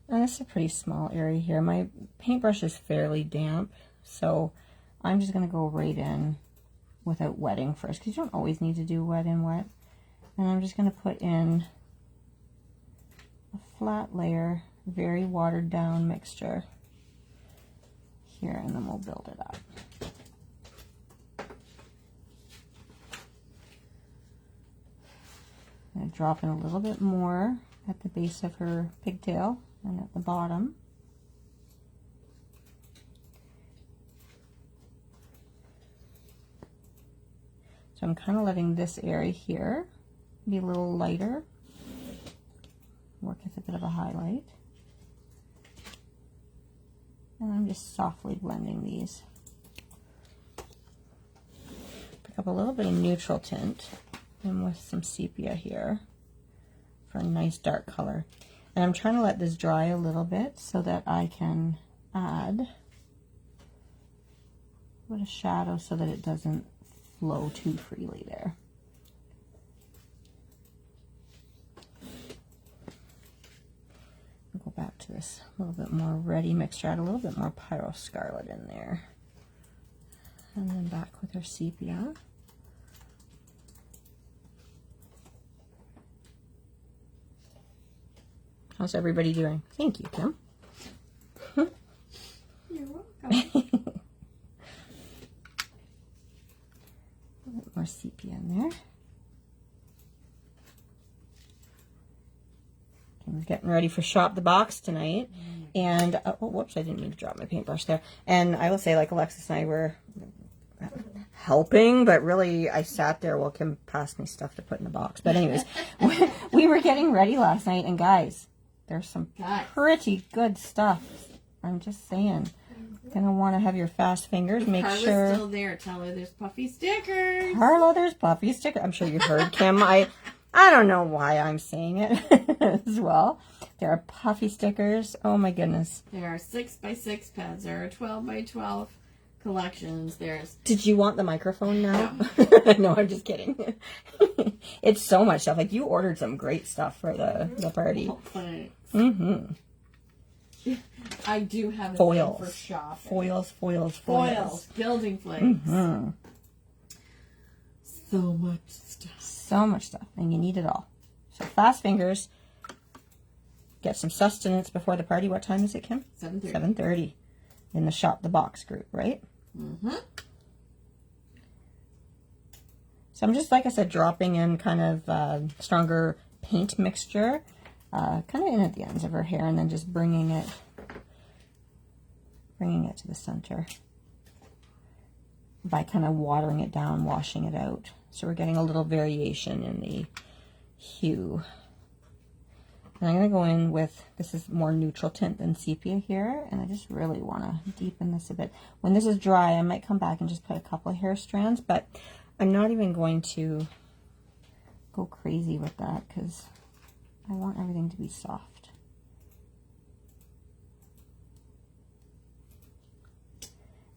And it's a pretty small area here. My paintbrush is fairly damp, so I'm just going to go right in without wetting first, because you don't always need to do wet and wet. And I'm just going to put in a flat layer, very watered down mixture here, and then we'll build it up. I'm going to drop in a little bit more at the base of her pigtail and at the bottom. So I'm kind of letting this area here be a little lighter. Work with a bit of a highlight. And I'm just softly blending these. Pick up a little bit of neutral tint and with some sepia here for a nice dark color. And I'm trying to let this dry a little bit so that I can add a bit of shadow so that it doesn't flow too freely there. I'll go back to this a little bit more ready mixture, add a little bit more Pyro Scarlet in there. And then back with our sepia. How's everybody doing? Thank you, Kim. You're welcome. A little bit more sepia in there. Kim's getting ready for Shop the Box tonight. And, oh, whoops, I didn't mean to drop my paintbrush there. And I will say, like, Alexis and I were helping, but really I sat there while Kim passed me stuff to put in the box. But anyways, we were getting ready last night, and guys, there's some pretty good stuff. I'm just saying. Gonna want to have your fast fingers. Make Carla's sure. still there. Tell her there's puffy stickers. Carla, there's puffy sticker. I'm sure you heard Kim. I don't know why I'm saying it as well. There are puffy stickers. Oh my goodness. There are 6x6 pads. There are 12x12 collections. There's. Did you want the microphone now? No, I'm just kidding. It's so much stuff. Like, you ordered some great stuff for the party. Oh, thanks. Mm-hmm. I do have a Foils. thing for shopping. Foils. Building flakes. Mm-hmm. So much stuff. So much stuff, and you need it all. So fast fingers. Get some sustenance before the party. What time is it, Kim? 7:30. 7:30. In the shop, the box group, right? Mm-hmm. So I'm just, like I said, dropping in kind of stronger paint mixture, kind of in at the ends of her hair, and then just bringing it to the center by kind of watering it down, washing it out. So we're getting a little variation in the hue. And I'm going to go in with, this is more neutral tint than sepia here, and I just really want to deepen this a bit. When this is dry, I might come back and just put a couple of hair strands, but I'm not even going to go crazy with that because I want everything to be soft.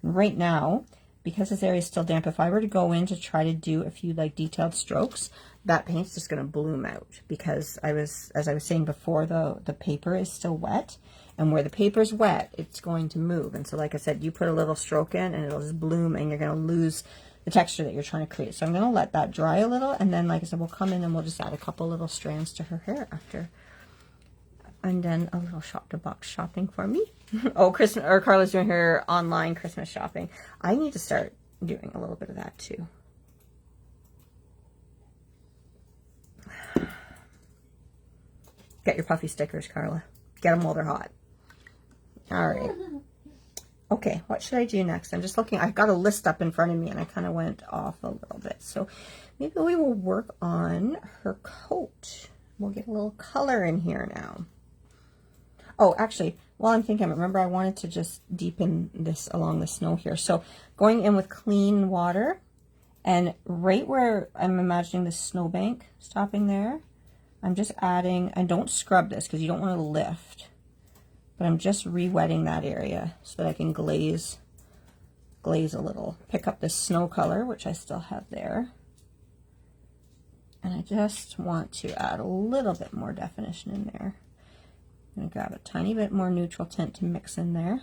And right now, because this area is still damp, if I were to go in to try to do a few like detailed strokes, that paint's just going to bloom out because as I was saying before, the paper is still wet, and where the paper's wet, it's going to move. And so, like I said, you put a little stroke in and it'll just bloom, and you're going to lose the texture that you're trying to create. So I'm going to let that dry a little, and then, like I said, we'll come in and we'll just add a couple little strands to her hair after. And then a little shop to box shopping for me. Oh, Carla's doing her online Christmas shopping. I need to start doing a little bit of that too. Get your puffy stickers, Carla. Get them while they're hot. All right. Okay, what should I do next? I'm just looking. I've got a list up in front of me, and I kind of went off a little bit. So maybe we will work on her coat. We'll get a little color in here now. Oh, actually, while I'm thinking, remember I wanted to just deepen this along the snow here. So going in with clean water, and right where I'm imagining the snowbank stopping there, I'm just adding, and don't scrub this because you don't want to lift, but I'm just re-wetting that area so that I can glaze a little. Pick up this snow color, which I still have there. And I just want to add a little bit more definition in there. I'm going to grab a tiny bit more neutral tint to mix in there.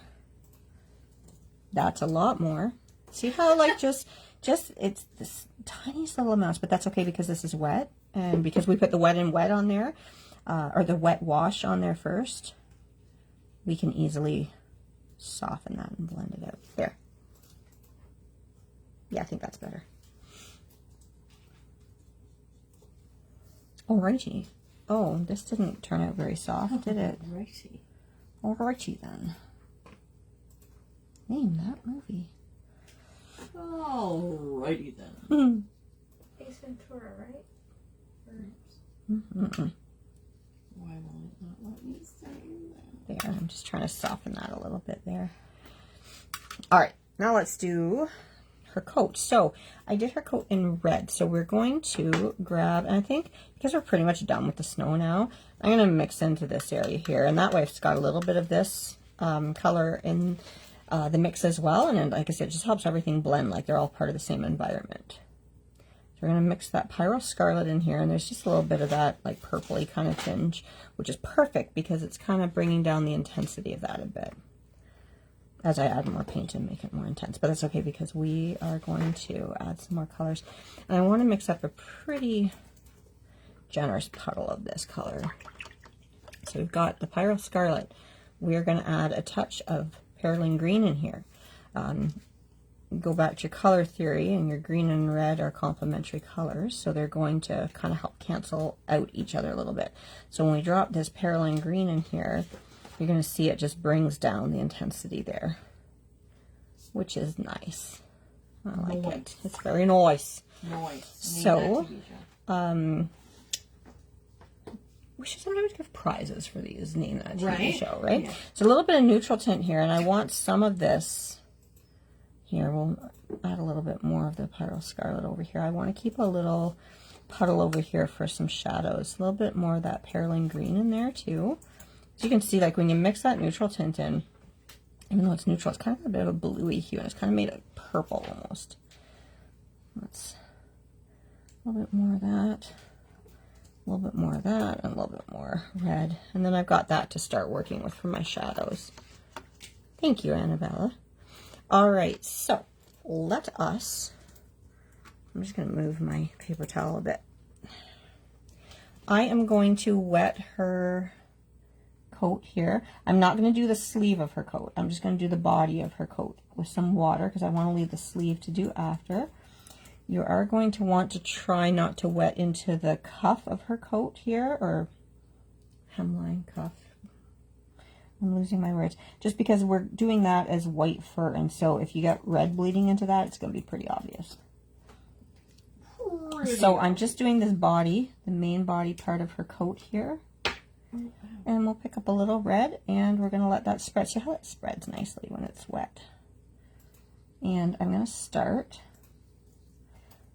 That's a lot more. See how like just it's this tiniest little amounts, but that's okay because this is wet, and because we put the wet and wet on there, or the wet wash on there first, we can easily soften that and blend it out. There. Yeah, I think that's better. Alrighty. Oh, this didn't turn out very soft, did it? Alrighty. Alrighty then. Name that movie. Alrighty then. Ace Ventura, right? Why won't it not let me say that? There, I'm just trying to soften that a little bit there. Alright, now let's do her coat. So I did her coat in red, so we're going to grab, and I think because we're pretty much done with the snow now, I'm going to mix into this area here, and that way it's got a little bit of this color in the mix as well, and then, like I said, it just helps everything blend like they're all part of the same environment. So we're going to mix that Pyro Scarlet in here, and there's just a little bit of that like purpley kind of tinge, which is perfect because it's kind of bringing down the intensity of that a bit as I add more paint and make it more intense. But that's okay because we are going to add some more colors. And I want to mix up a pretty generous puddle of this color. So we've got the Pyro Scarlet. We're going to add a touch of Perylene Green in here. Go back to your color theory, and your green and red are complementary colors, so they're going to kind of help cancel out each other a little bit. So when we drop this Perylene Green in here, you're going to see it just brings down the intensity there, which is nice. I like it. It's very nice. Nice. So, we should sometimes give prizes for these Name That TV show, right? Yeah. So a little bit of neutral tint here, and I want some of this here. We'll add a little bit more of the Pyro Scarlet over here. I want to keep a little puddle over here for some shadows. A little bit more of that Perylene Green in there too. So you can see, like, when you mix that neutral tint in, even though it's neutral, it's kind of a bit of a bluey hue, and it's kind of made it purple almost. Let's a little bit more of that, a little bit more of that, and a little bit more red. And then I've got that to start working with for my shadows. Thank you, Annabella. All right, so let us, I'm just going to move my paper towel a bit. I am going to wet her coat here. I'm not going to do the sleeve of her coat. I'm just going to do the body of her coat with some water because I want to leave the sleeve to do after. You are going to want to try not to wet into the cuff of her coat here, or hemline, cuff. I'm losing my words. Just because we're doing that as white fur, and so if you get red bleeding into that, it's going to be pretty obvious. So I'm just doing this body, the main body part of her coat here. And we'll pick up a little red, and we're going to let that spread. See how it spreads nicely when it's wet. And I'm going to start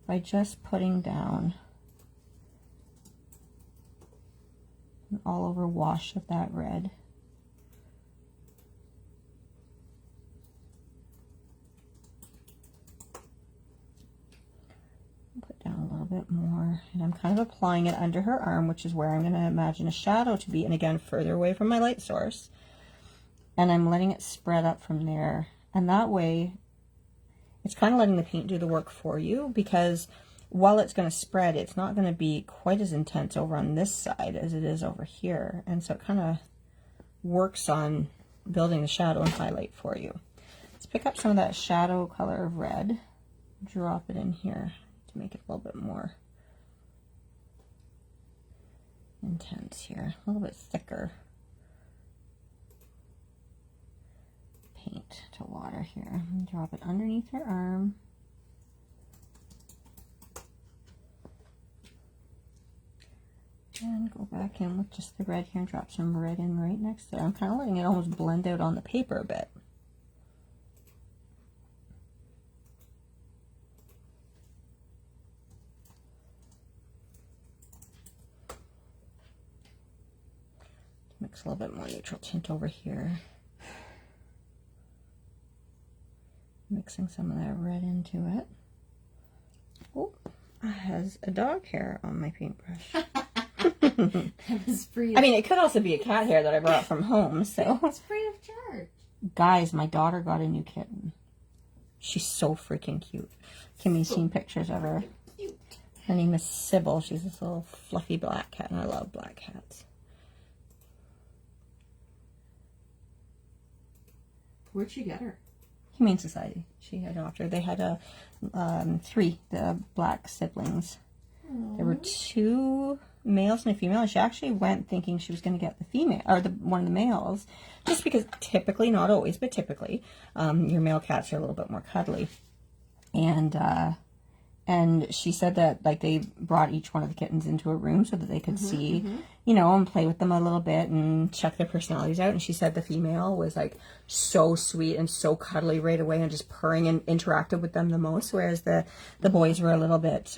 by just putting down an all over wash of that red. Put down a little bit more, and I'm kind of applying it under her arm, which is where I'm going to imagine a shadow to be, and again further away from my light source, and I'm letting it spread up from there, and that way it's kind of letting the paint do the work for you, because while it's going to spread, it's not going to be quite as intense over on this side as it is over here, and so it kind of works on building the shadow and highlight for you. Let's pick up some of that shadow color of red, drop it in here to make it a little bit more intense here, a little bit thicker paint to water here. And drop it underneath her arm. And go back in with just the red here and drop some red in right next to it. I'm kind of letting it almost blend out on the paper a bit. Mix a little bit more neutral tint over here. Mixing some of that red into it. Oh, it has a dog hair on my paintbrush. That was free. I mean, it could also be a cat hair that I brought from home, so. It's free of charge. Guys, my daughter got a new kitten. She's so freaking cute. Kimmy's seen pictures of her. Cute. Her name is Sybil. She's this little fluffy black cat, and I love black cats. Where'd she get her? Humane Society. She adopted her. They had three, the black siblings. Aww. There were 2 males and a female. And she actually went thinking she was going to get the female, or one of the males, just because typically, not always, but typically, your male cats are a little bit more cuddly. And she said that, like, they brought each one of the kittens into a room so that they could see, you know, and play with them a little bit and check their personalities out. And she said the female was, like, so sweet and so cuddly right away and just purring and interacted with them the most, whereas the boys were a little bit,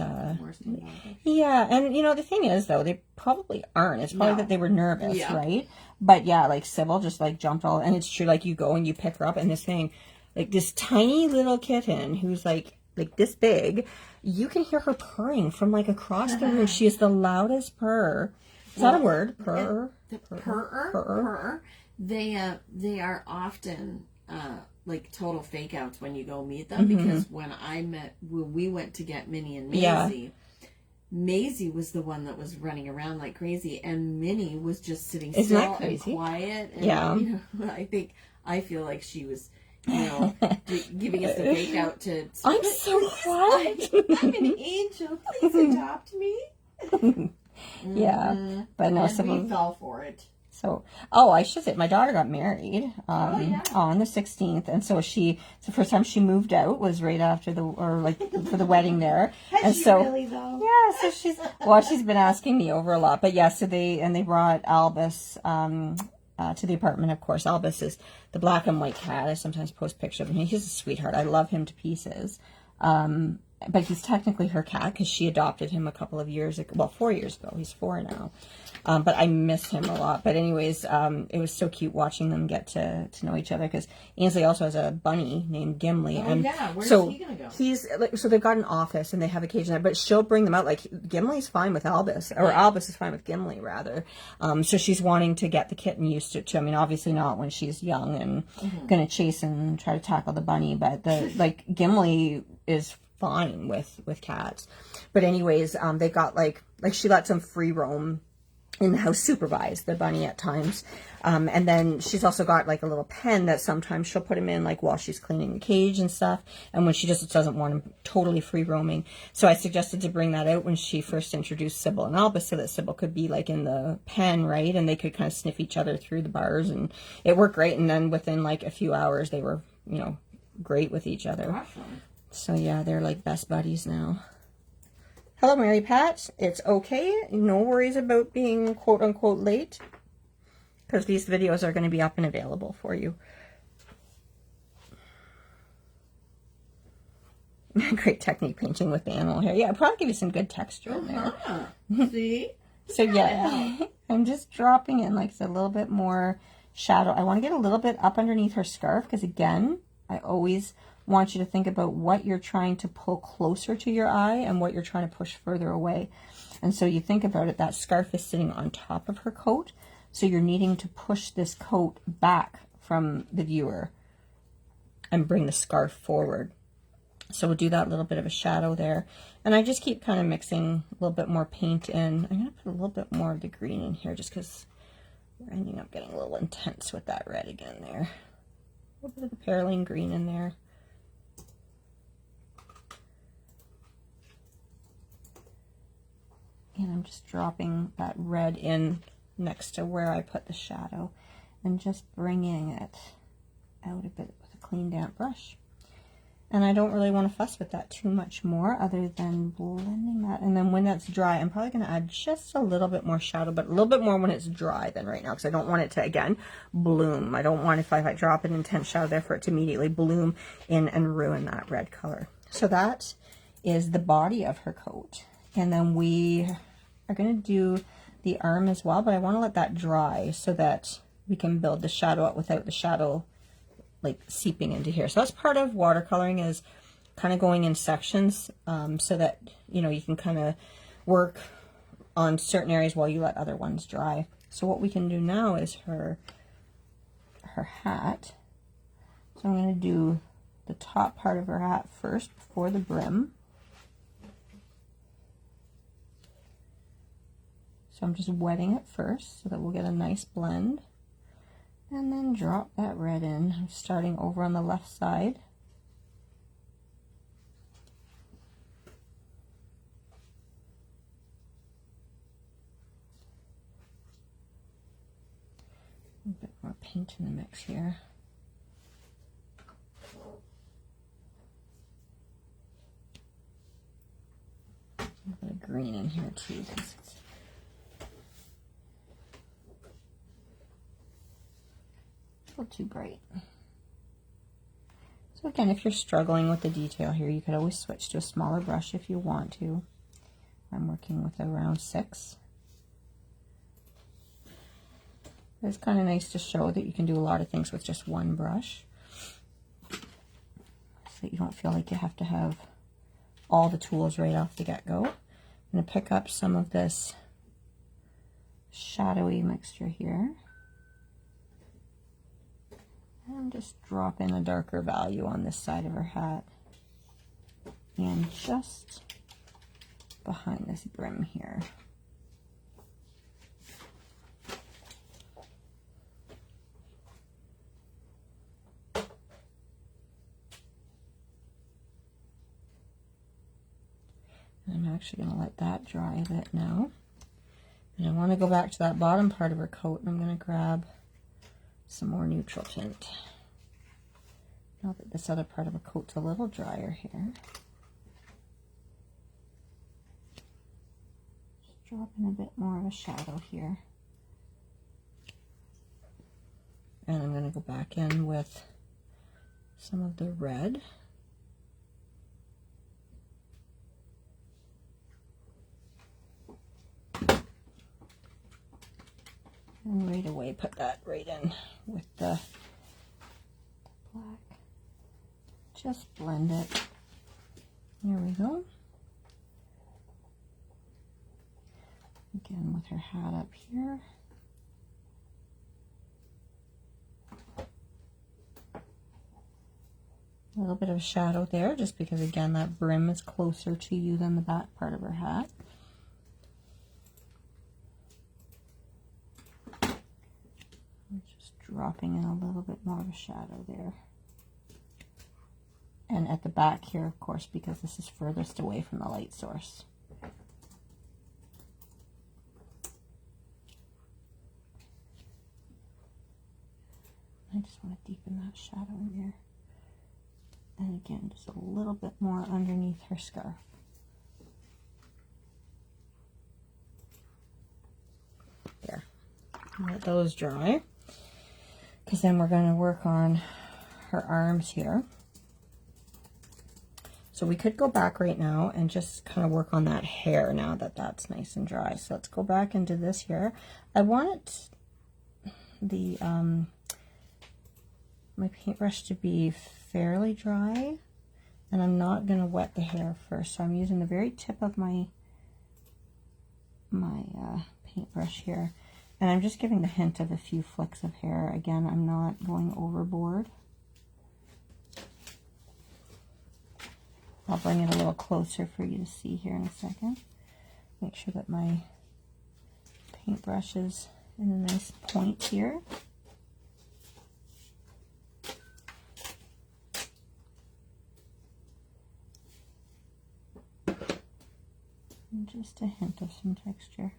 yeah. And, you know, the thing is, though, they probably aren't. It's probably that they were nervous, right? But, yeah, like, Sybil just, like, jumped all, and it's true, like, you go and you pick her up, and this thing, like, this tiny little kitten who's, like this big, you can hear her purring from like across the room. She is the loudest purr. Is that a word? Purr. Purr. They are often like total fake outs when you go meet them, because when we went to get Minnie and Maisie, Maisie was the one that was running around like crazy, and Minnie was just sitting still and quiet. And, you know, I feel like she was, you know, giving us the fake out to. I'm so quiet. I'm an angel. Please adopt me. Yeah, but no, and we fell for it. So, I should say, my daughter got married on the 16th, and so it's the first time she moved out was right after for the wedding there. Has she really, though? Yeah, so she's been asking me over a lot, but yeah, so they brought Albus to the apartment. Of course, Albus is the black and white cat. I sometimes post pictures of him. He's a sweetheart. I love him to pieces. But he's technically her cat because she adopted him a couple of years ago. Well, 4 years ago. He's 4 now. But I miss him a lot. But anyways, it was so cute watching them get to know each other, because Ainsley also has a bunny named Gimli. Where's he gonna go? He's so they've got an office and they have occasion, but she'll bring them out. Like, Gimli's fine with Albus, or Albus is fine with Gimli rather. So she's wanting to get the kitten used to. I mean, obviously not when she's young and gonna chase and try to tackle the bunny, but Gimli is fine with cats. But anyways, they got like she lets them free roam in the house, supervised, the bunny at times. And then she's also got like a little pen that sometimes she'll put him in, like while she's cleaning the cage and stuff. And when she just doesn't want him totally free roaming. So I suggested to bring that out when she first introduced Sybil and Albus, so that Sybil could be like in the pen, right? And they could kind of sniff each other through the bars, and it worked great. And then within like a few hours, they were, you know, great with each other. Awesome. So yeah, they're like best buddies now. Hello, Mary Pat. It's okay. No worries about being quote unquote late, because these videos are going to be up and available for you. Great technique painting with the animal hair. Yeah, I'll probably give you some good texture in there. See? So yeah, I'm just dropping in like a little bit more shadow. I want to get a little bit up underneath her scarf, because again, I always want you to think about what you're trying to pull closer to your eye and what you're trying to push further away. And so you think about it, that scarf is sitting on top of her coat, so you're needing to push this coat back from the viewer and bring the scarf forward. So we'll do that little bit of a shadow there. And I just keep kind of mixing a little bit more paint in. I'm going to put a little bit more of the green in here, just because we're ending up getting a little intense with that red again there. A little bit of the Perylene green in there. And I'm just dropping that red in next to where I put the shadow and just bringing it out a bit with a clean damp brush. And I don't really want to fuss with that too much more, other than blending that. And then when that's dry, I'm probably going to add just a little bit more shadow, but a little bit more when it's dry than right now, because I don't want it to, again, bloom. I don't want, if I drop an intense shadow there, for it to immediately bloom in and ruin that red color. So that is the body of her coat. And then we are going to do the arm as well, but I want to let that dry so that we can build the shadow up without the shadow like seeping into here. So that's part of watercoloring, is kind of going in sections, so that, you know, you can kind of work on certain areas while you let other ones dry. So what we can do now is her hat. So I'm going to do the top part of her hat first before the brim. So I'm just wetting it first so that we'll get a nice blend. And then drop that red in. I'm starting over on the left side. A bit more paint in the mix here. A bit of green in here too, because it's too bright. So again, if you're struggling with the detail here, you could always switch to a smaller brush if you want to. I'm working with a round 6. It's kind of nice to show that you can do a lot of things with just one brush, so that you don't feel like you have to have all the tools right off the get-go. I'm going to pick up some of this shadowy mixture here. And just drop in a darker value on this side of her hat and just behind this brim here. And I'm actually going to let that dry a bit now. And I want to go back to that bottom part of her coat, and I'm going to grab some more neutral tint. Now that this other part of a coat's a little drier here. Just drop in a bit more of a shadow here. And I'm going to go back in with some of the red. And right away put that right in with the black. Just blend it. There we go. Again with her hat up here. A little bit of a shadow there, just because, again, that brim is closer to you than the back part of her hat. I'm just dropping in a little bit more of a shadow there. And at the back here, of course, because this is furthest away from the light source. I just want to deepen that shadow in there. And again, just a little bit more underneath her scarf. There. Let those dry. Because then we're going to work on her arms here. So we could go back right now and just kind of work on that hair now that that's nice and dry. So let's go back into this here. I want the my paintbrush to be fairly dry, and I'm not going to wet the hair first. So I'm using the very tip of my paintbrush here, and I'm just giving the hint of a few flicks of hair. Again, I'm not going overboard. I'll bring it a little closer for you to see here in a second. Make sure that my paintbrush is in a nice point here. And just a hint of some texture.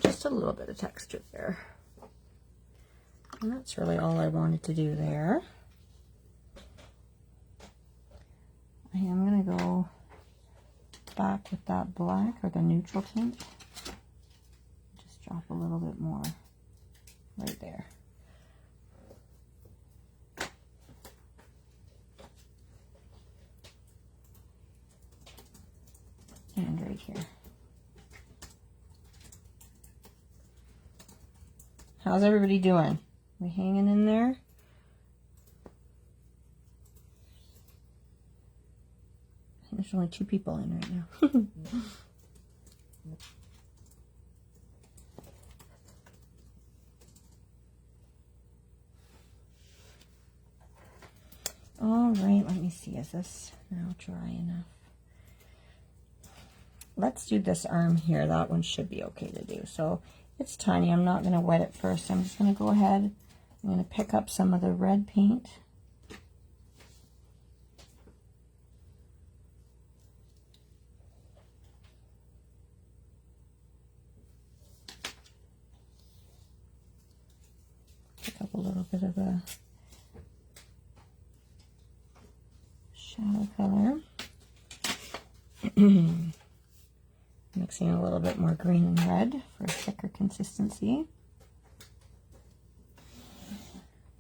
Just a little bit of texture there. And that's really all I wanted to do there. I am going to go back with that black or the neutral tint. Just drop a little bit more right there. And right here. How's everybody doing? We hanging in there? I think there's only 2 people in right now. All right, let me see. Is this now dry enough? Let's do this arm here. That one should be okay to do. So it's tiny. I'm not going to wet it first. I'm just going to go ahead. I'm going to pick up some of the red paint. Pick up a little bit of a shadow color. Mixing a little bit more green and red for a thicker consistency.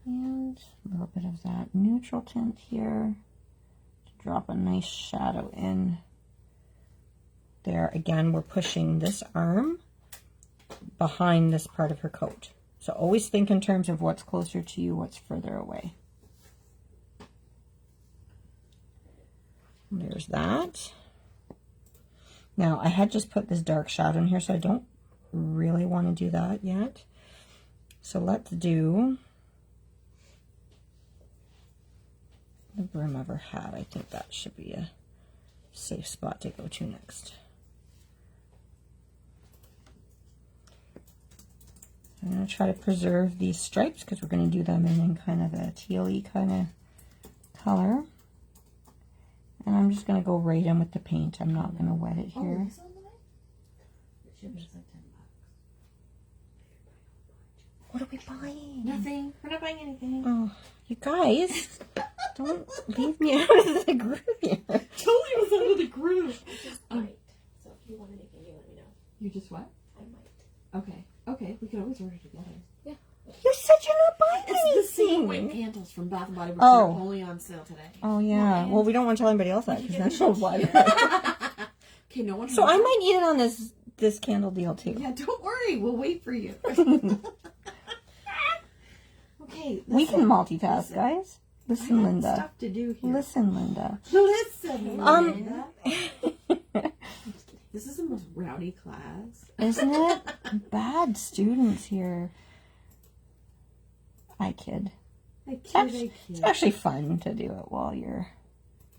And a little bit of that neutral tint here to drop a nice shadow in there. Again, we're pushing this arm behind this part of her coat. So always think in terms of what's closer to you, what's further away. And there's that. Now, I had just put this dark shadow in here, so I don't really want to do that yet. So let's do the brim of her hat. I think that should be a safe spot to go to next. I'm going to try to preserve these stripes because we're going to do them in kind of a teal-y kind of color. And I'm just going to go right in with the paint. I'm not going to wet it here. It should be like $10. What are we buying? Nothing. We're not buying anything. Oh, you guys, don't leave me out of the group here. Totally was out of the group. I just might. So if you want anything, you let me know. You just what? I might. Okay. Okay. We can always order together. Yeah. You said you're not buying It's the same anything. white candles from Bath & Body Works. Oh. They're only on sale today. Oh, yeah. Well, we don't want to tell anybody else that because then she'll buy it. Okay, no one. So I might need it on this candle deal too. Yeah, don't worry. We'll wait for you. Okay. We can multitask, guys. I Listen, got Linda. stuff to do here. Listen, Linda. Listen, Linda. This This is the most rowdy class. Isn't it? Bad students here. I kid. It's actually fun to do it while you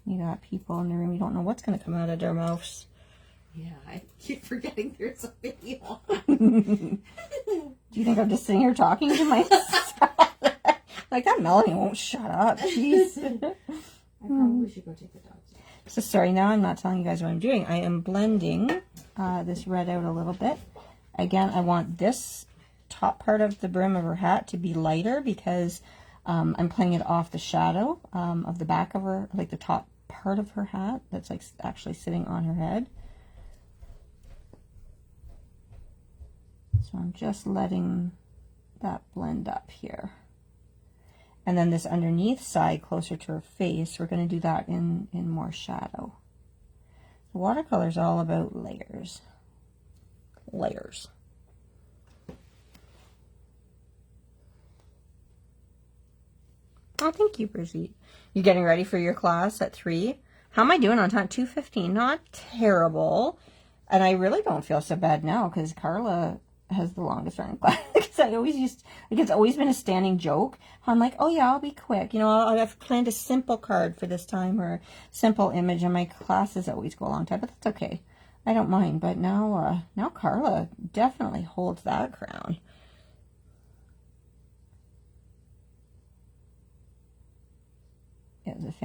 got people in the room. You don't know what's going to come out of their mouths. Yeah, I keep forgetting there's a video on. Do you think I'm just sitting here talking to myself? Like, that Melanie won't shut up. Jeez. I probably should go take the dogs. So sorry, now I'm not telling you guys what I'm doing. I am blending this red out a little bit. Again, I want this top part of the brim of her hat to be lighter because I'm playing it off the shadow of the back of her, like the top part of her hat that's like actually sitting on her head. So I'm just letting that blend up here. And then this underneath side closer to her face, we're going to do that in more shadow. The watercolor is all about layers. Layers. Oh, thank you, Brigitte. You getting ready for your class at 3? How am I doing on time? 2:15. Not terrible. And I really don't feel so bad now because Carla has the longest running class. It's always been a standing joke. I'm like, oh yeah, I'll be quick. You know, I've planned a simple card for this time or a simple image, and my classes always go a long time, but that's okay. I don't mind. But now Carla definitely holds that crown.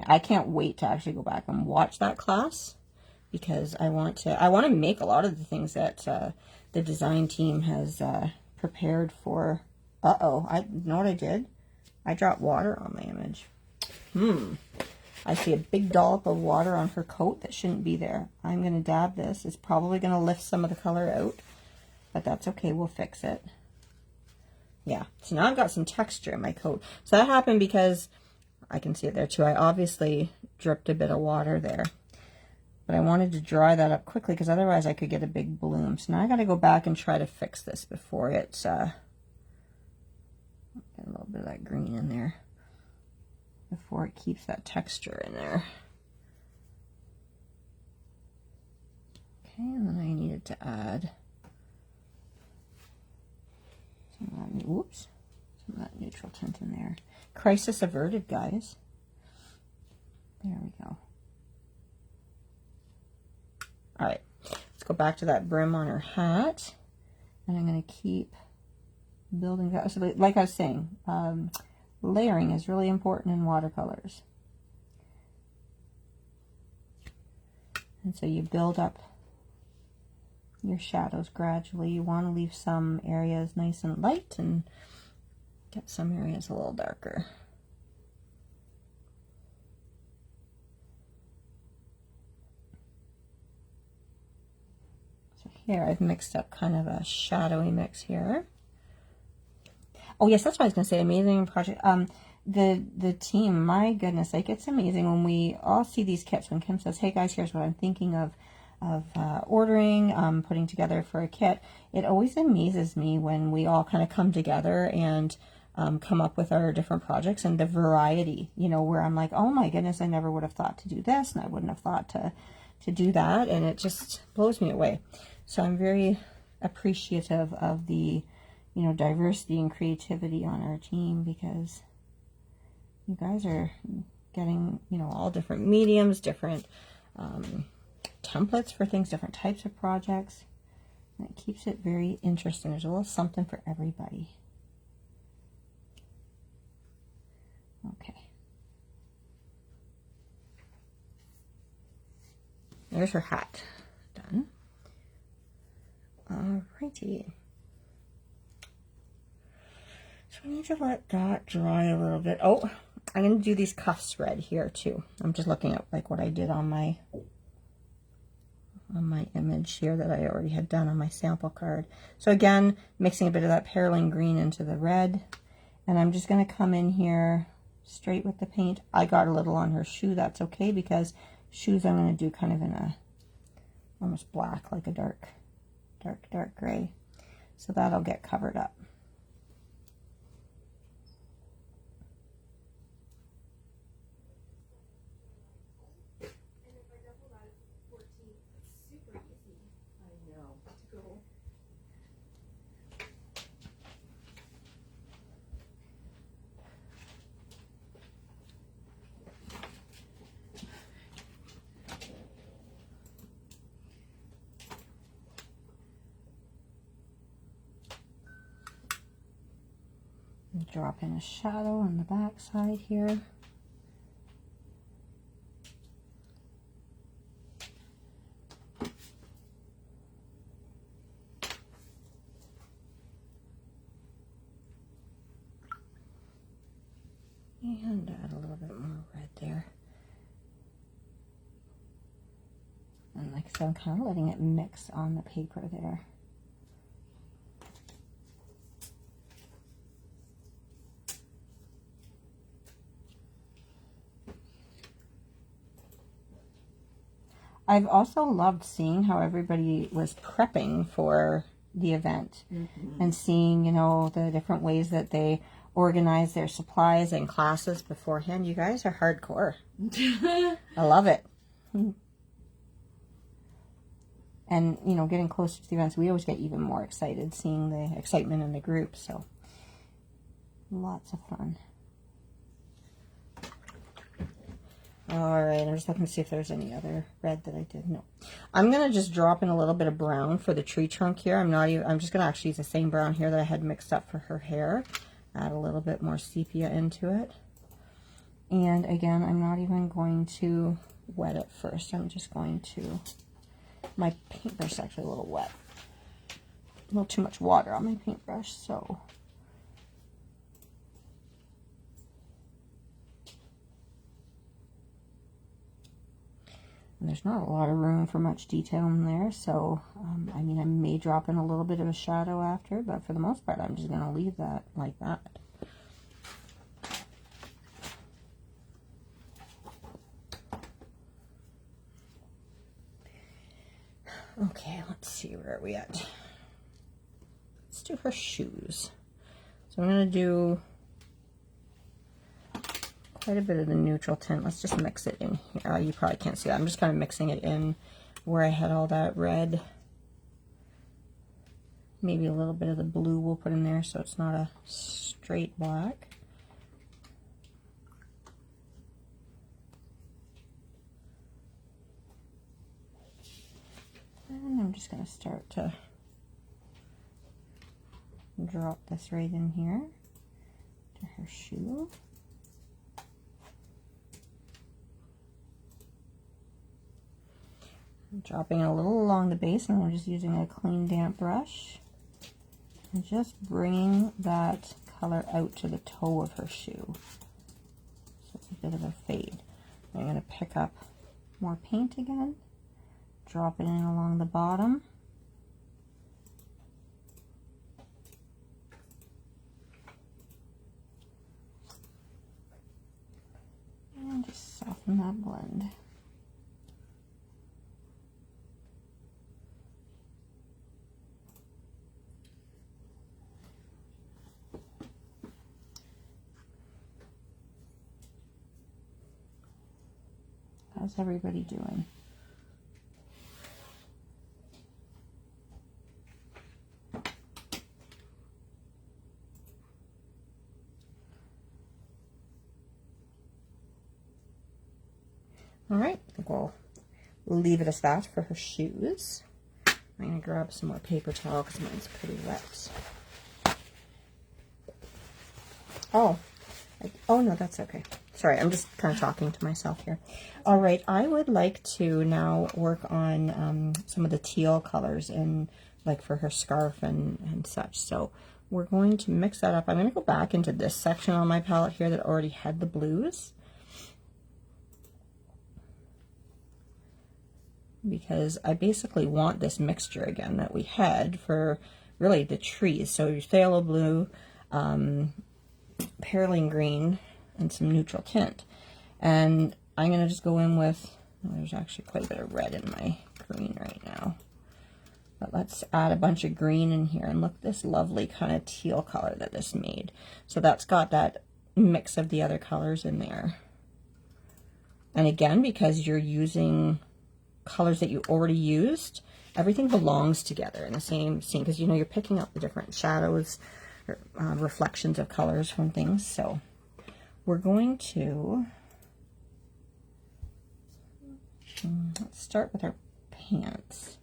I can't wait to actually go back and watch that class because I want to make a lot of the things that the design team has prepared for. I know what I did. I dropped water on my image. I see a big dollop of water on her coat that shouldn't be there. I'm going to dab this. It's probably going to lift some of the color out, but that's okay. We'll fix it. Yeah, so now I've got some texture in my coat. So that happened because I can see it there too. I obviously dripped a bit of water there. But I wanted to dry that up quickly because otherwise I could get a big bloom. So now I got to go back and try to fix this before it's get a little bit of that green in there before it keeps that texture in there. Okay, and then I needed to add some of that neutral tint in there. Crisis averted, guys. There we go. All right, let's go back to that brim on her hat, and I'm going to keep building that. So like I was saying, layering is really important in watercolors. And so you build up your shadows gradually. You want to leave some areas nice and light and get some areas a little darker. Here, I've mixed up kind of a shadowy mix here. Oh yes, that's what I was going to say. Amazing project. The team, my goodness, like it's amazing when we all see these kits. When Kim says, "Hey guys, here's what I'm thinking of ordering, putting together for a kit." It always amazes me when we all kind of come together and come up with our different projects and the variety. You know, where I'm like, "Oh my goodness, I never would have thought to do this, and I wouldn't have thought to do that," and it just blows me away. So I'm very appreciative of the, diversity and creativity on our team because you guys are getting, all different mediums, different templates for things, different types of projects. And it keeps it very interesting. There's a little something for everybody. Okay. There's her hat. Done. Alrighty. So I need to let that dry a little bit. Oh, I'm going to do these cuffs red here too. I'm just looking at like what I did on my image here that I already had done on my sample card. So again, mixing a bit of that perylene green into the red. And I'm just going to come in here straight with the paint. I got a little on her shoe. That's okay because shoes I'm going to do kind of in a almost black, like a dark gray. So that'll get covered up. drop in a shadow on the back side here. And add a little bit more red there. And like I said, I'm kind of letting it mix on the paper there. I've also loved seeing how everybody was prepping for the event and seeing, you know, the different ways that they organize their supplies and classes beforehand. You guys are hardcore. I love it. And, you know, getting closer to the events, we always get even more excited seeing the excitement in the group. So, lots of fun. All right, I'm just looking to see if there's any other red that I did. No. I'm going to just drop in a little bit of brown for the tree trunk here. I'm just going to actually use the same brown here that I had mixed up for her hair. Add a little bit more sepia into it. And again, I'm not even going to wet it first. I'm just going to, my paintbrush is actually a little wet. A little too much water on my paintbrush, so. And there's not a lot of room for much detail in there, so I mean, I may drop in a little bit of a shadow after, but for the most part, I'm just going to leave that like that. Okay, let's see, where are we at? Let's do her shoes. So I'm going to do quite a bit of the neutral tint. Let's just mix it in here. You probably can't see that. I'm just kind of mixing it in where I had all that red. Maybe a little bit of the blue we'll put in there so it's not a straight black. And I'm just going to start to drop this right in here to her shoe. I'm dropping it a little along the base, and I'm just using a clean damp brush and just bringing that color out to the toe of her shoe. So it's a bit of a fade. I'm going to pick up more paint again, drop it in along the bottom. And just soften that blend. How's everybody doing? All right, I think we'll leave it as that for her shoes. I'm going to grab some more paper towel because mine's pretty wet. Oh no, that's okay. Sorry, I'm just kind of talking to myself here. All right, I would like to now work on some of the teal colors in, like, for her scarf and such. So we're going to mix that up. I'm going to go back into this section on my palette here that already had the blues, because I basically want this mixture again that we had for really the trees. So your phthalo blue, perylene green, and some neutral tint. And I'm going to just go in with, there's actually quite a bit of red in my green right now. But let's add a bunch of green in here, and look at this lovely kind of teal color that this made. So that's got that mix of the other colors in there. And again, because you're using colors that you already used, everything belongs together in the same scene, because you know you're picking up the different shadows, or, reflections of colors from things. So we're going to let's start with our pants,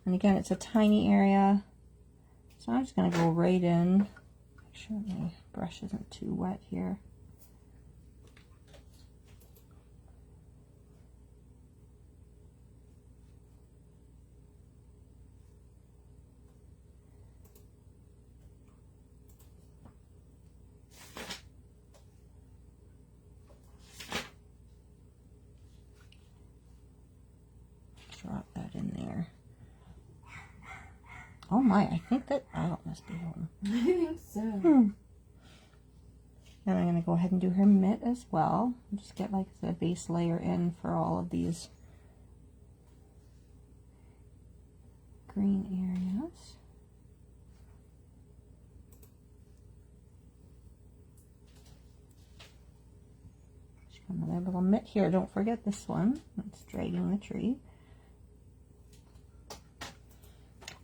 and again, it's a tiny area, so I'm just going to go right in Make sure my brush isn't too wet here. Drop that in there. Oh my, I think that, oh, it must be home. I think so. And I'm going to go ahead and do her mitt as well. Just get like the base layer in for all of these green areas. Just got another little mitt here. Don't forget this one. It's dragging the tree.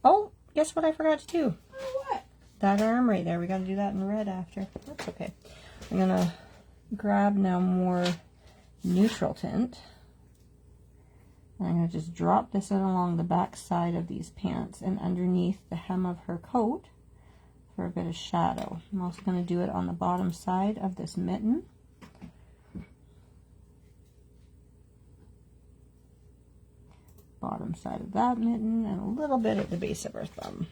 Oh, guess what I forgot to do? Oh, what? That arm right there. We got to do that in red after. That's okay. I'm going to grab now more neutral tint. And I'm going to just drop this in along the back side of these pants and underneath the hem of her coat for a bit of shadow. I'm also going to do it on the bottom side of this mitten. Bottom side of that mitten, and a little bit at the base of her thumb.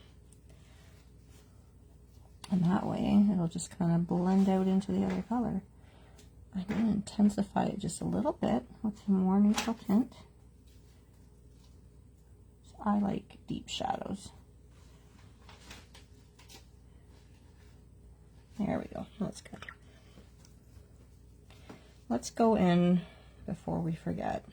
And that way it'll just kind of blend out into the other color. I'm going to intensify it just a little bit with some more neutral tint. So I like deep shadows. There we go. That's good. Let's go in before we forget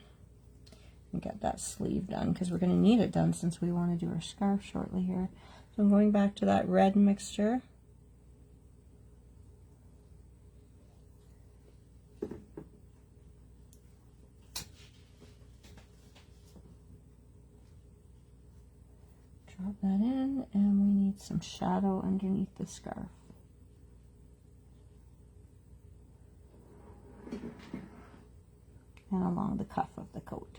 and get that sleeve done, because we're going to need it done since we want to do our scarf shortly here. So I'm going back to that red mixture. Drop that in, and we need some shadow underneath the scarf. And along the cuff of the coat.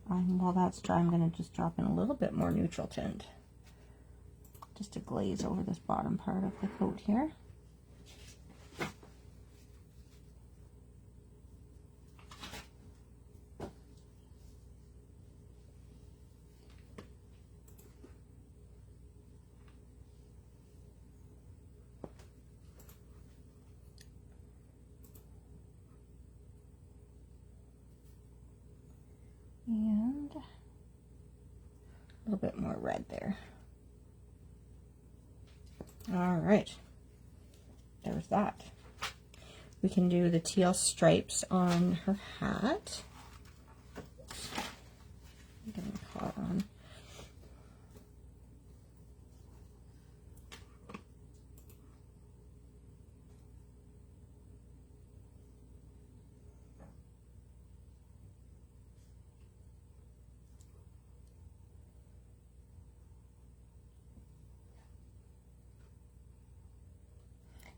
And while that's dry, I'm going to just drop in a little bit more neutral tint, just to glaze over this bottom part of the coat here. And a little bit more red there. All right, there's that. We can do the teal stripes on her hat. I'm getting caught on.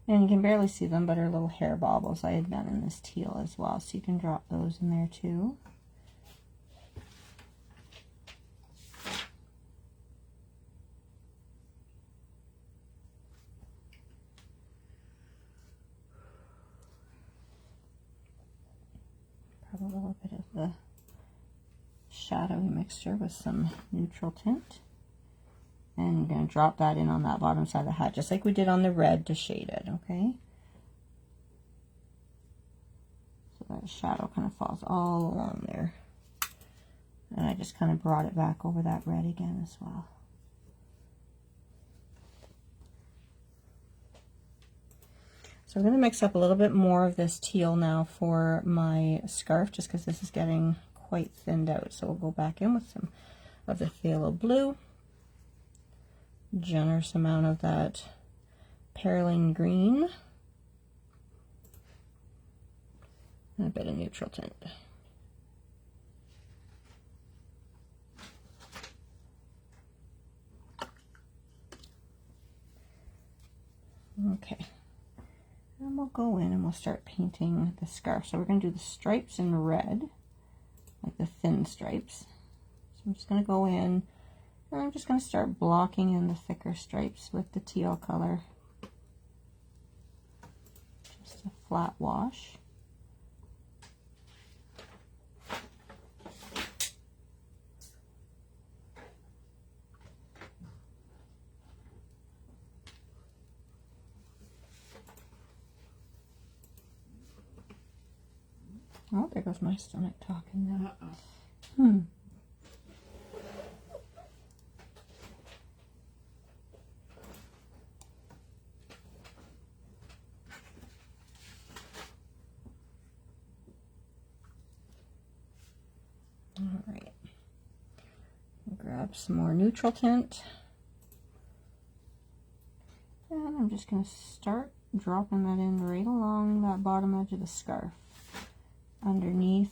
And you can barely see them, but her little hair baubles I had done in this teal as well, so you can drop those in there too. Grab a little bit of the shadowy mixture with some neutral tint. And I'm going to drop that in on that bottom side of the hat, just like we did on the red to shade it, okay? So that shadow kind of falls all along there. And I just kind of brought it back over that red again as well. So we're going to mix up a little bit more of this teal now for my scarf, just because this is getting quite thinned out. So we'll go back in with some of the phthalo blue. Generous amount of that perylene green, and a bit of neutral tint. Okay, and we'll go in and we'll start painting the scarf. So we're going to do the stripes in red, like the thin stripes. So I'm just going to go in And I'm just going to start blocking in the thicker stripes with the teal color. Just a flat wash. Oh, there goes my stomach talking now. All right. Grab some more neutral tint. And I'm just going to start dropping that in right along that bottom edge of the scarf, underneath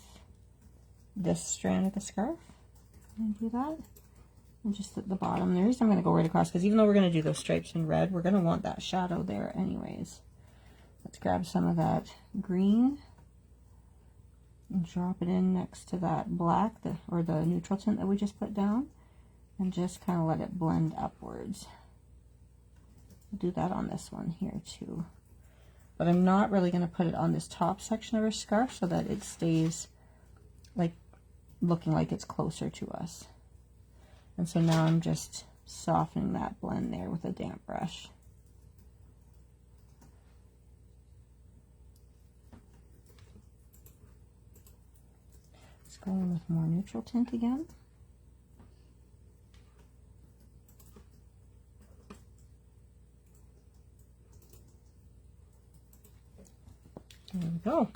this strand of the scarf. And do that. And just at the bottom. The reason I'm going to go right across, because even though we're going to do those stripes in red, we're going to want that shadow there anyways. Let's grab some of that green and drop it in next to that black, or the neutral tint that we just put down, and just kind of let it blend upwards. I'll do that on this one here too. But I'm not really going to put it on this top section of her scarf so that it stays like looking like it's closer to us. And so now I'm just softening that blend there with a damp brush. Let's go in with more neutral tint again. There we go.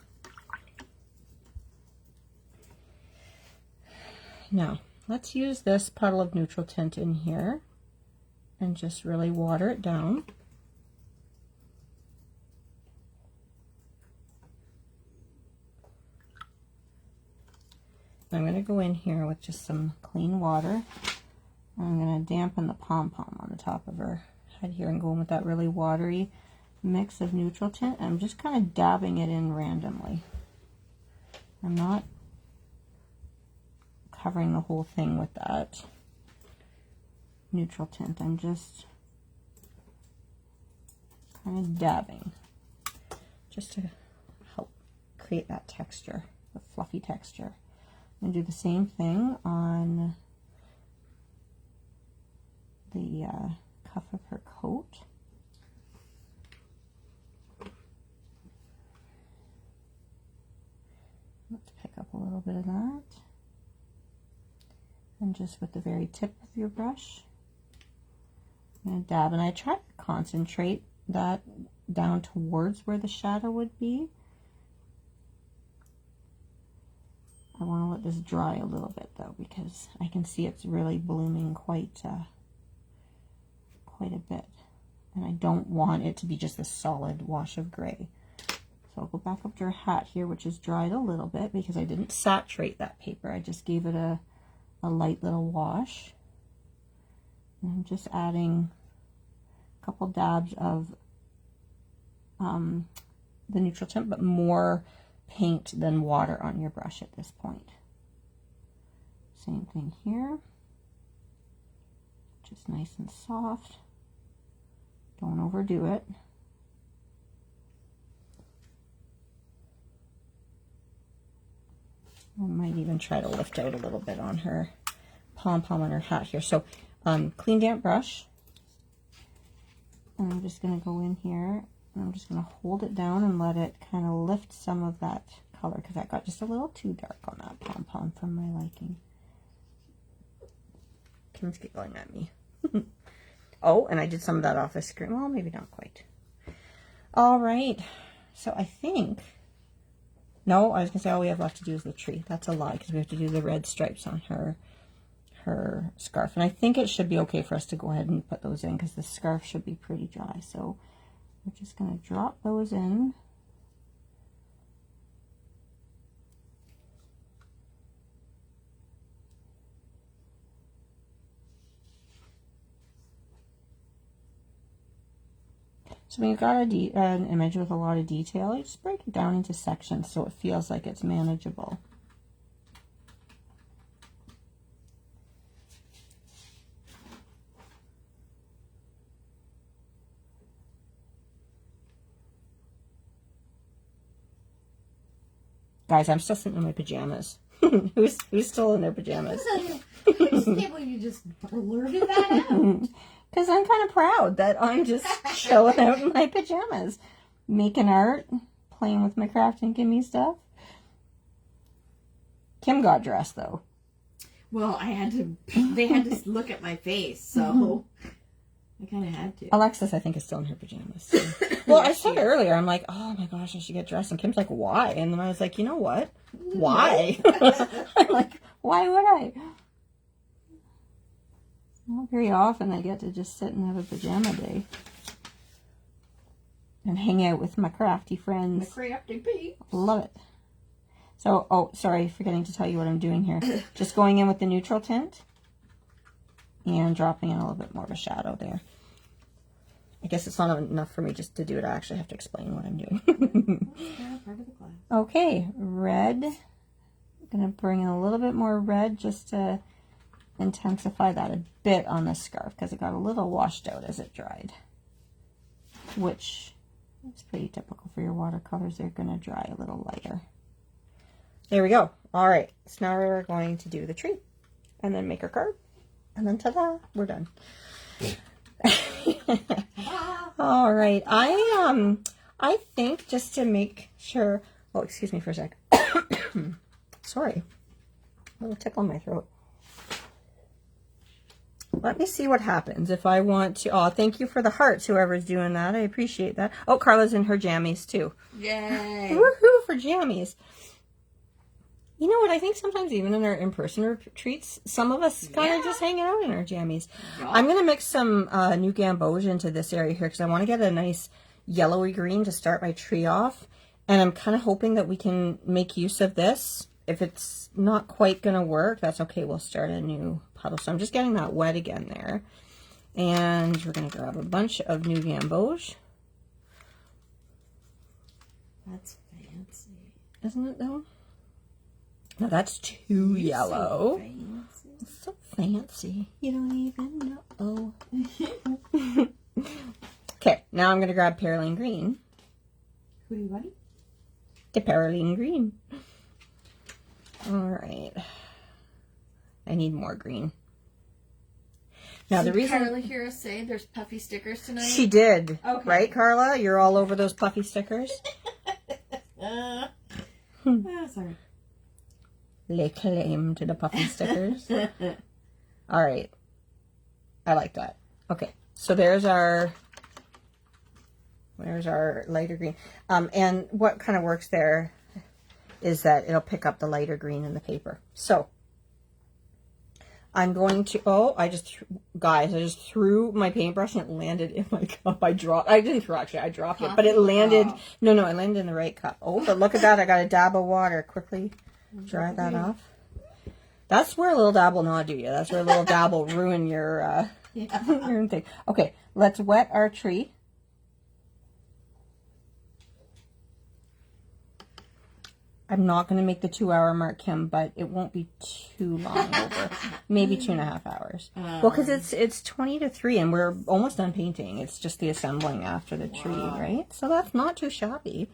Now, let's use this puddle of neutral tint in here and just really water it down. I'm going to go in here with just some clean water. I'm going to dampen the pom-pom on the top of her head here and go in with that really watery mix of neutral tint. I'm just kind of dabbing it in randomly. I'm not covering the whole thing with that neutral tint. I'm just kind of dabbing just to help create that texture, the fluffy texture. I'm going to do the same thing on the cuff of her coat. Let's pick up a little bit of that. And just with the very tip of your brush, I'm going to dab. And I try to concentrate that down towards where the shadow would be. I want to let this dry a little bit though, because I can see it's really blooming quite a bit. And I don't want it to be just a solid wash of gray. So I'll go back up to her hat here, which is dried a little bit because I didn't saturate that paper. I just gave it a light little wash. And I'm just adding a couple dabs of the neutral tint, but more paint than water on your brush at this point. Same thing here. Just nice and soft. Don't overdo it. I might even try to lift out a little bit on her pom-pom on her hat here. So clean damp brush. And I'm just going to go in here and I'm just going to hold it down and let it kind of lift some of that color, because that got just a little too dark on that pom-pom for my liking. Kim's giggling at me. Oh, and I did some of that off the screen. Well, maybe not quite. All right. So I think... No, I was going to say all we have left to do is the tree. That's a lie, because we have to do the red stripes on her scarf. And I think it should be okay for us to go ahead and put those in, because the scarf should be pretty dry. So we're just going to drop those in. So when you've got an image with a lot of detail, you just break it down into sections so it feels like it's manageable. Guys, I'm still sitting in my pajamas. Who's still in their pajamas? I just can't believe you just blurted that out. Because I'm kind of proud that I'm just chilling out in my pajamas. Making art, playing with my craft and gimme stuff. Kim got dressed, though. Well, they had to look at my face, so I kind of had to. Alexis, I think, is still in her pajamas. So. Well, I said earlier, I'm like, oh my gosh, I should get dressed. And Kim's like, why? And then I was like, you know what? Why? I'm like, why would I? Not very often I get to just sit and have a pajama day. And hang out with my crafty friends. The crafty peeps. Love it. So, oh, sorry, forgetting to tell you what I'm doing here. Just going in with the neutral tint. And dropping in a little bit more of a shadow there. I guess it's not enough for me just to do it. I actually have to explain what I'm doing. Yeah, part of the class. Okay, red. I'm going to bring in a little bit more red just to intensify that a bit on the scarf because it got a little washed out as it dried. Which is pretty typical for your watercolors. They're going to dry a little lighter. There we go. All right, so now we're going to do the tree and then make our card. And then ta-da, we're done. All right, I think just to make sure, oh, excuse me for a sec. Sorry, a little tickle in my throat. Let me see what happens if I want to. Oh, thank you for the hearts, whoever's doing that. I appreciate that. Oh, Carla's in her jammies too. Yay! Woohoo for jammies. You know what? I think sometimes even in our in-person retreats, some of us kind of just hang out in our jammies. Yeah. I'm going to mix some new gamboge into this area here because I want to get a nice yellowy green to start my tree off. And I'm kind of hoping that we can make use of this. If it's not quite going to work, that's okay. We'll start a new puddle. So I'm just getting that wet again there. And we're going to grab a bunch of new gamboge. That's fancy. Isn't it though? No, that's too yellow. So fancy. You don't even know. Okay, now I'm going to grab Perylene Green. Who do you want? The Perylene Green. All right. I need more green. Now the reason Carla hear us say there's puffy stickers tonight. She did. Okay. Right, Carla? You're all over those puffy stickers. Sorry. Lay claim to the puffy stickers. All right. I like that. Okay. So there's our lighter green. And what kind of works there is that it'll pick up the lighter green in the paper. So I'm going to, I just threw my paintbrush and it landed in my cup. I dropped it, but it landed, it landed in the right cup. Oh, but look at that. I got a dab of water. Quickly dry that off. That's where a little dab will not do you. That's where a little dab will ruin your, your thing. Okay, let's wet our tree. I'm not going to make the 2-hour mark, Kim, but it won't be too long over. Maybe 2.5 hours. Well, because it's 20 to 3 and we're almost done painting. It's just the assembling after the tree, right? So that's not too shabby.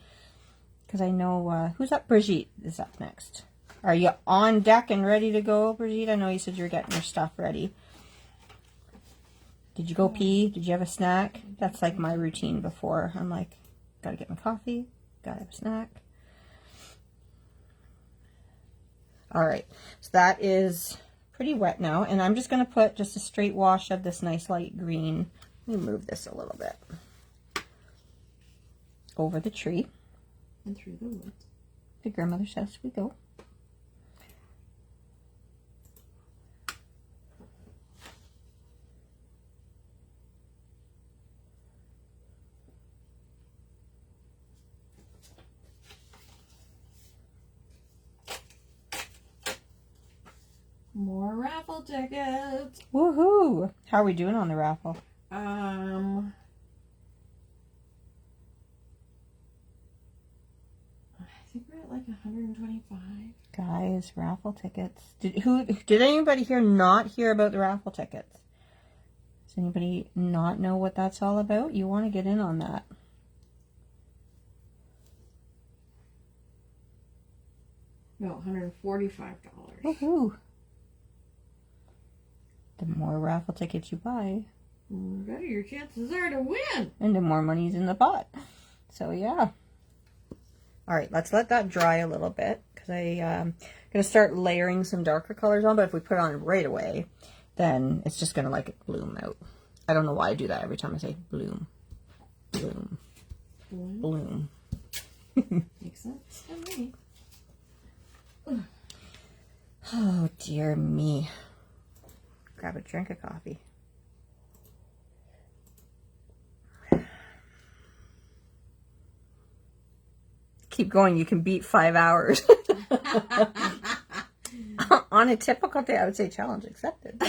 Because I know, who's up? Brigitte is up next. Are you on deck and ready to go, Brigitte? I know you said you're getting your stuff ready. Did you go pee? Did you have a snack? That's like my routine before. I'm like, gotta get my coffee, gotta have a snack. All right, so that is pretty wet now, and I'm just going to put just a straight wash of this nice light green. Let me move this a little bit over the tree and through the woods. The grandmother's house we go. More raffle tickets. Woohoo! How are we doing on the raffle? I think we're at like 125. Guys, raffle tickets. Did anybody here not hear about the raffle tickets? Does anybody not know what that's all about? You want to get in on that. No, $145. Woohoo! The more raffle tickets you buy, The better your chances are to win. and the more money's in the pot. So yeah. All right, let's let that dry a little bit because I'm going to start layering some darker colors on, but if we put it on right away, then it's just going to like bloom out. I don't know why I do that every time I say bloom. Bloom. Bloom. Makes sense to me. Oh, dear me. Grab a drink of coffee. Keep going. You can beat 5 hours. On a typical day, I would say challenge accepted.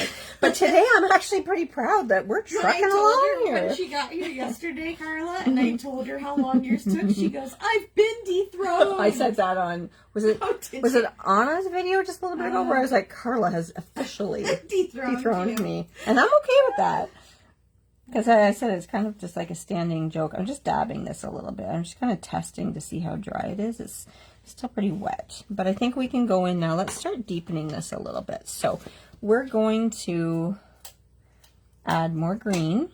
But today, I'm actually pretty proud that we're trucking along here. When she got here yesterday, Carla, and I told her how long yours took, she goes, "I've been dethroned." I said that on, was it Anna's video just a little bit ago where I was like, Carla has officially dethroned me. And I'm okay with that. Because I said it's kind of just like a standing joke. I'm just dabbing this a little bit. I'm just kind of testing to see how dry it is. It's still pretty wet. But I think we can go in now. Let's start deepening this a little bit. So we're going to add more green.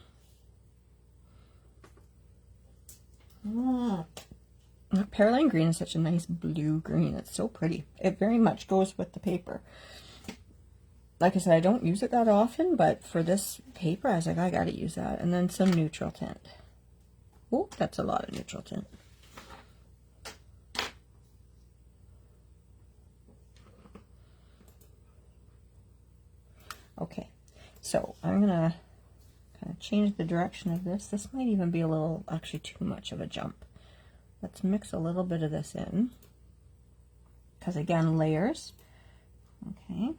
Pearline green is such a nice blue green. It's so pretty. It very much goes with the paper. Like I said, I don't use it that often, but for this paper, I was like, I gotta use that. And then some neutral tint. Oh, that's a lot of neutral tint. Okay, so I'm gonna kind of change the direction of this. This might even be a little, actually too much of a jump. Let's mix a little bit of this in. Because again, layers. Okay.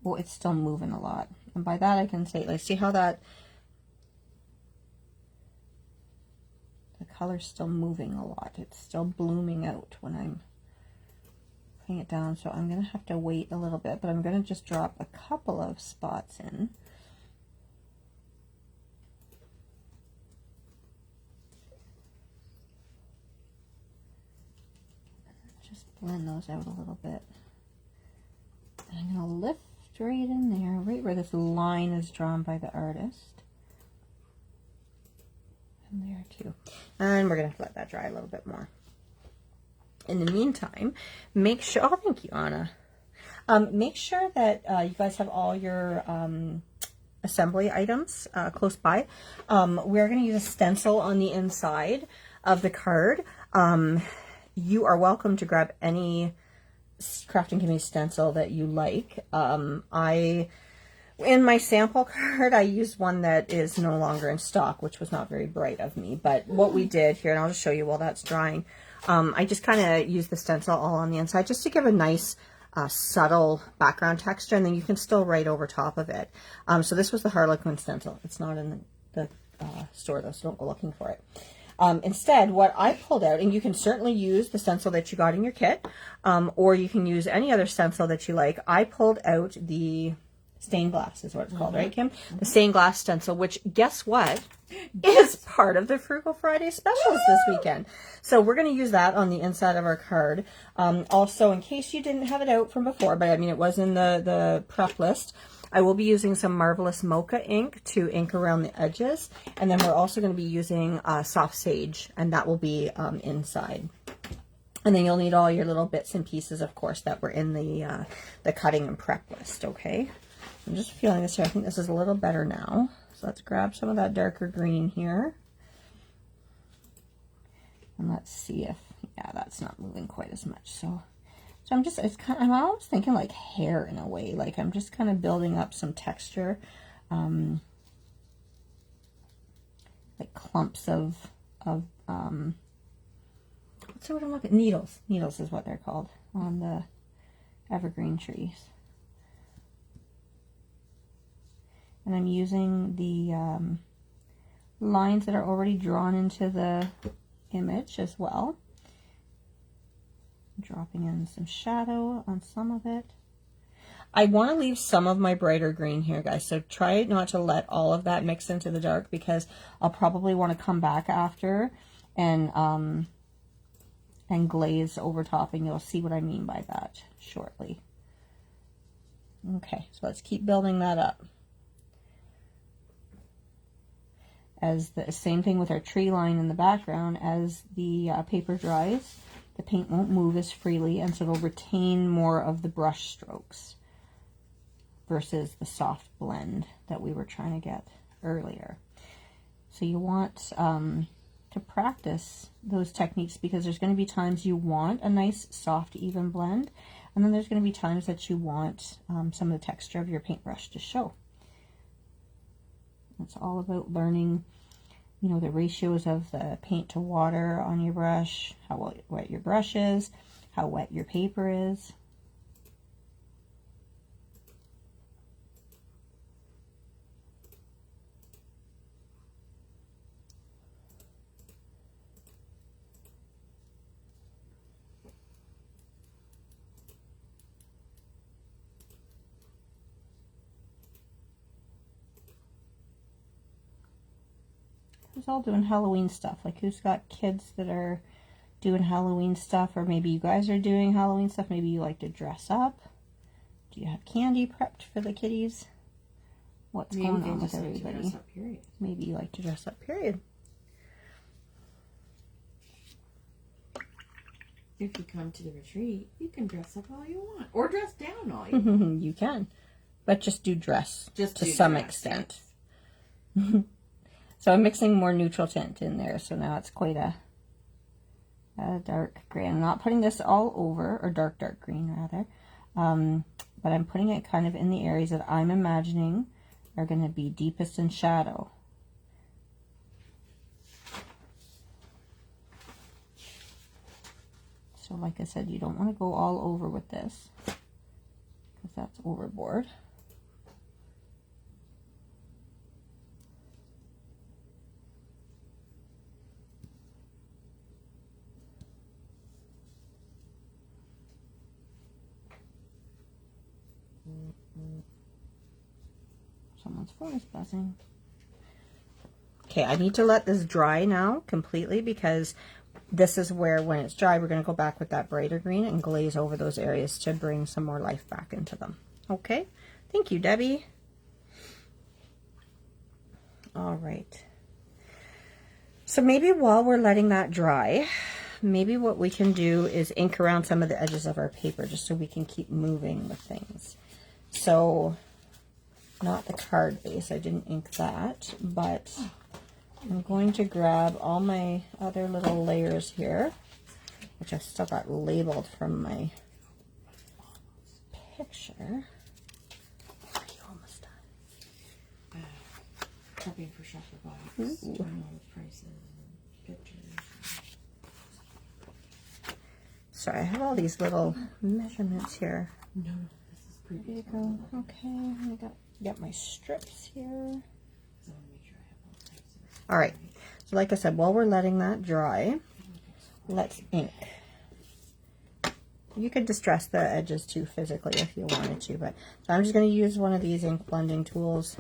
Oh, it's still moving a lot. And by that I can say, like, see how that, the color's still moving a lot. It's still blooming out when I'm putting it down. So I'm going to have to wait a little bit, but I'm going to just drop a couple of spots in. Just blend those out a little bit. And I'm going to lift right in there, right where this line is drawn by the artist. And there too. And we're going to have to let that dry a little bit more. In the meantime, make sure, oh, thank you, Anna. Make sure that you guys have all your assembly items close by. We're going to use a stencil on the inside of the card. You are welcome to grab any crafting committee stencil that you like. In my sample card, I used one that is no longer in stock, which was not very bright of me. But what we did here, and I'll just show you while that's drying, I just kind of used the stencil all on the inside just to give a nice subtle background texture, and then you can still write over top of it. So this was the Harlequin stencil. It's not in the store though, so don't go looking for it. Instead, what I pulled out, and you can certainly use the stencil that you got in your kit, or you can use any other stencil that you like. I pulled out the stained glass, is what it's called, right, Kim? The stained glass stencil, which, guess what, is part of the Frugal Friday specials this weekend. So we're going to use that on the inside of our card. Also, in case you didn't have it out from before, but I mean, it was in the prep list, I will be using some Marvelous Mocha ink to ink around the edges. And then we're also going to be using soft sage, and that will be inside. And then you'll need all your little bits and pieces, of course, that were in the cutting and prep list, okay? I'm just feeling this here. I think this is a little better now. So let's grab some of that darker green here. And let's see if, yeah, that's not moving quite as much. So I'm just, I'm almost thinking like hair in a way. Like I'm just kind of building up some texture. Like clumps of what's the word I'm looking at? Needles. Needles is what they're called on the evergreen trees. And I'm using the lines that are already drawn into the image as well. I'm dropping in some shadow on some of it. I want to leave some of my brighter green here, guys. So try not to let all of that mix into the dark, because I'll probably want to come back after and and glaze over top, and you'll see what I mean by that shortly. Okay, so let's keep building that up. As the same thing with our tree line in the background, as the paper dries, the paint won't move as freely, and so it'll retain more of the brush strokes versus the soft blend that we were trying to get earlier. So you want to practice those techniques, because there's going to be times you want a nice soft even blend, and then there's going to be times that you want some of the texture of your paintbrush to show. It's all about learning, you know, the ratios of the paint to water on your brush, how wet your brush is, how wet your paper is. Who's all doing Halloween stuff? Like, who's got kids that are doing Halloween stuff, or maybe you guys are doing Halloween stuff? Maybe you like to dress up. Do you have candy prepped for the kiddies? What's going on with everybody? Maybe you like to dress up, period. If you come to the retreat, you can dress up all you want, or dress down all you want. You can, but just do dress, just to some extent. Yes. So I'm mixing more neutral tint in there, so now it's quite a dark gray. I'm not putting this all over, or dark green rather, but I'm putting it kind of in the areas that I'm imagining are going to be deepest in shadow. So like I said, you don't want to go all over with this, because that's overboard. Someone's phone is buzzing. Okay, I need to let this dry now completely, because this is where, when it's dry, we're going to go back with that brighter green and glaze over those areas to bring some more life back into them. Okay, thank you, Debbie. All right. So maybe while we're letting that dry, maybe what we can do is ink around some of the edges of our paper, just so we can keep moving with things. So, not the card base, I didn't ink that, but I'm going to grab all my other little layers here, which I've still got labeled from my picture. Are you almost done? Prepping for shopper box, trying all the prices and pictures. Sorry, I have all these little measurements here. No, this is pretty. There you go. Okay, I got my strips here. All right, so like I said, while we're letting that dry, let's ink. You could distress the edges too physically if you wanted to, but so I'm just going to use one of these ink blending tools,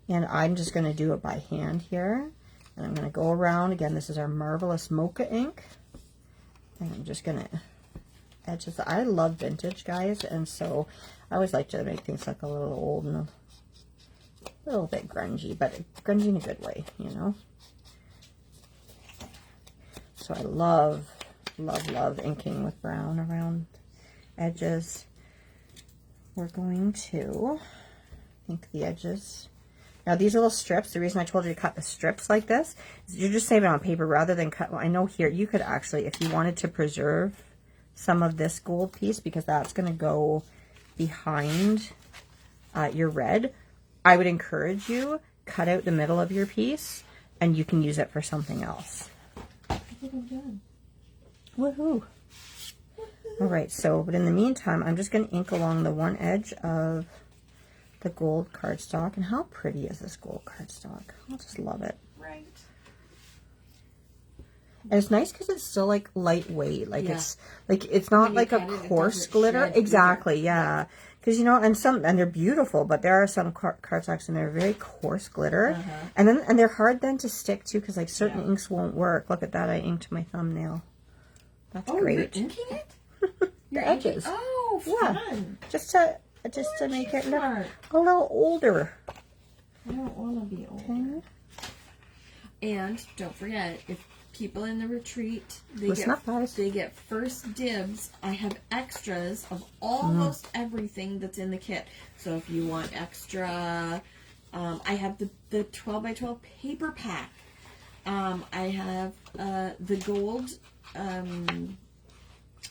and I'm just going to do it by hand here. And I'm going to go around. Again, this is our Marvelous Mocha ink, and I'm just going to edges. I love vintage, guys, and so I always like to make things look a little old and a little bit grungy, but grungy in a good way, you know. So I love inking with brown around edges. We're going to ink the edges. Now these little strips, the reason I told you to cut the strips like this is you're just saving it on paper rather than cut. Well, I know here you could actually, if you wanted to preserve some of this gold piece, because that's going to go behind your red, I would encourage you, cut out the middle of your piece and you can use it for something else. I think I'm done. Woohoo! All right, so, but in the meantime, I'm just going to ink along the one edge of the gold cardstock. And how pretty is this gold cardstock? I just love it. Right. And it's nice because it's still like lightweight. Like it's not like a coarse glitter. Exactly, yeah. Because you know, and they're beautiful, but there are some cardstocks and they're very coarse glitter, and they're hard then to stick to, because like certain inks won't work. Look at that, I inked my thumbnail. That's Oh, great. you're inking it? The edges. Oh, Yeah. fun. Just to make it look Smart. a little older. I don't want to be old. Okay. And don't forget, if people in the retreat, Listen up, guys. they get first dibs. I have extras of almost everything that's in the kit. So if you want extra, I have the 12 by 12 paper pack. I have the gold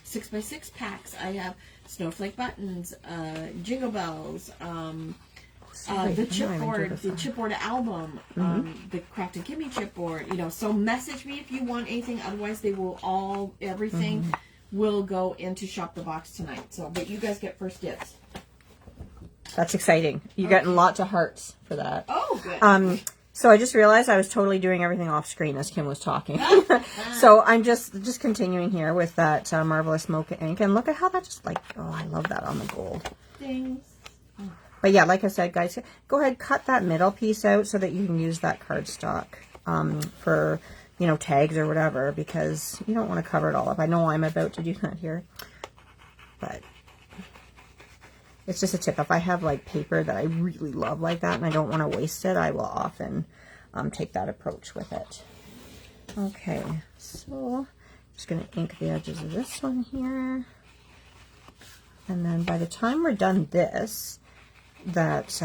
6 by 6 packs. I have snowflake buttons, jingle bells, the chipboard album, the Craft and Kimmy chipboard. So message me if you want anything. Otherwise, everything will go into Shop the Box tonight. So, but you guys get first dibs. That's exciting. You're getting lots of hearts for that. Oh, good. So I just realized I was totally doing everything off screen as Kim was talking. So I'm just continuing here with that Marvelous Mocha ink. And look at how that just I love that on the gold. Things. But yeah, like I said, guys, go ahead, cut that middle piece out so that you can use that cardstock for, tags or whatever, because you don't want to cover it all up. I know I'm about to do that here, but it's just a tip. If I have paper that I really love like that and I don't want to waste it, I will often take that approach with it. Okay, so just going to ink the edges of this one here. And then by the time we're done this, that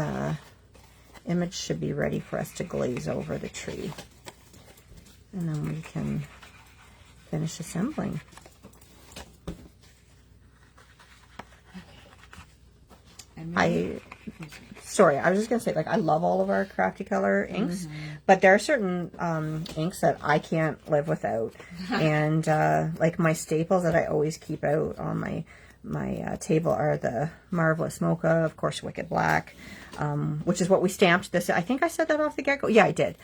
image should be ready for us to glaze over the tree. And then we can finish assembling. Sorry, I was just going to say, I love all of our Crafty Color inks, but there are certain inks that I can't live without. And, my staples that I always keep out on my table are the Marvelous Mocha, of course, Wicked Black, which is what we stamped this. I think I said that off the get-go. Yeah, I did.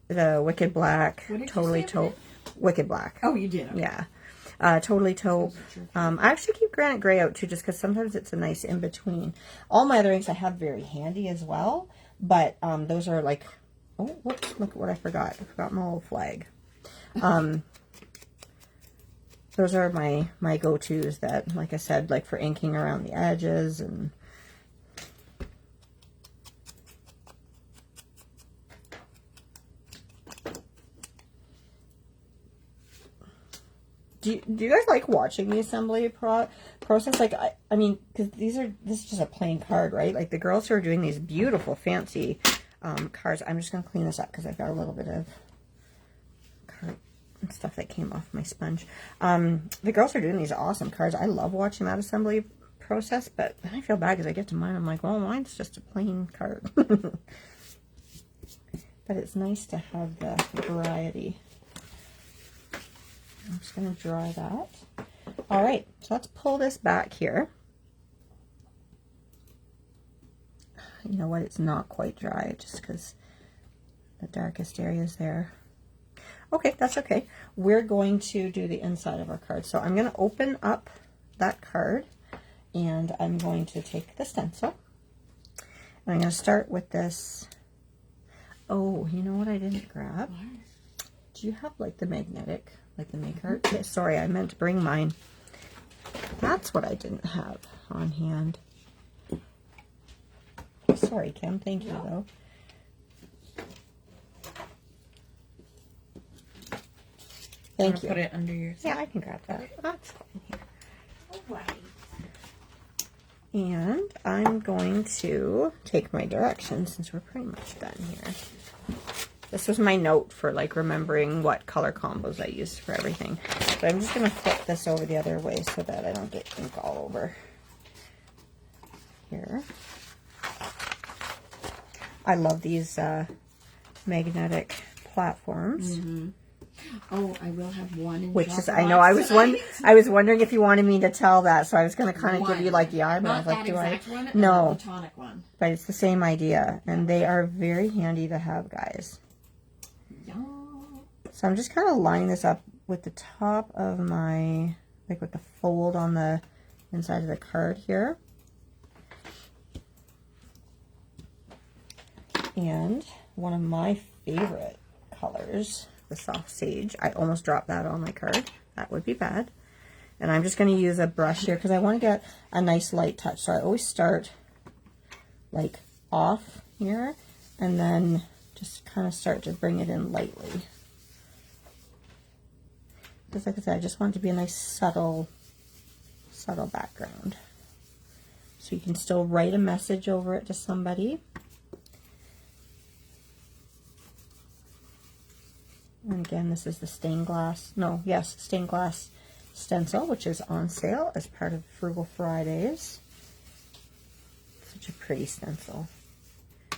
The Wicked Black, Totally Taupe, Wicked Black. Oh, you did? Okay. Yeah. Totally Taupe. I actually keep Granite Gray out too, just because sometimes it's a nice in-between. All my other inks I have very handy as well, but those are oh, whoops, look what I forgot. I forgot my old flag. Those are my go-tos that, like I said, for inking around the edges and Do you guys like watching the assembly process? I mean, because this is just a plain card, right? The girls who are doing these beautiful, fancy cards. I'm just going to clean this up because I've got a little bit of card and stuff that came off my sponge. The girls are doing these awesome cards. I love watching that assembly process, but then I feel bad because I get to mine. I'm like, well, mine's just a plain card. But it's nice to have the variety. I'm just going to dry that. All right, so let's pull this back here. You know what? It's not quite dry just because the darkest area is there. Okay, that's okay. We're going to do the inside of our card. So I'm going to open up that card and I'm going to take the stencil. And I'm going to start with this. Oh, you know what I didn't grab? Do you have the magnetic? The maker. Okay, sorry, I meant to bring mine. That's what I didn't have on hand. Sorry, Kim. Thank you, though. Thank you. Put it under your. Yeah, I can grab that. That's fine here. All right. And I'm going to take my directions since we're pretty much done here. This was my note for remembering what color combos I used for everything. But I'm just going to flip this over the other way so that I don't get ink all over here. I love these magnetic platforms. Oh, I will have one in which is, Shop I know, I was wondering if you wanted me to tell that, so I was going to kind of give you the eyebrows. Not that exact one, no, the tonic one. But it's the same idea, and they are very handy to have, guys. So I'm just kind of lining this up with the top of my, with the fold on the inside of the card here. And one of my favorite colors, the soft sage. I almost dropped that on my card. That would be bad. And I'm just going to use a brush here because I want to get a nice light touch. So I always start like off here and then just kind of start to bring it in lightly. Just like I said, I just want it to be a nice subtle background. So you can still write a message over it to somebody. And again, this is the stained glass stencil, which is on sale as part of Frugal Fridays. Such a pretty stencil. I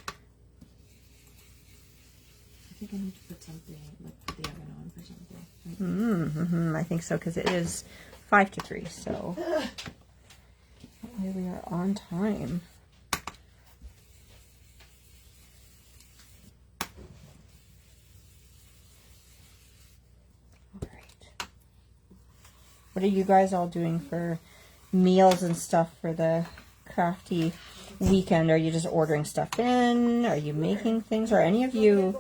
think I need to put something, like put the oven on for something. I think so, because it is 5 to 3, so that way we are on time. What are you guys all doing for meals and stuff for the crafty weekend? Are you just ordering stuff in? Are you making things? Or any of you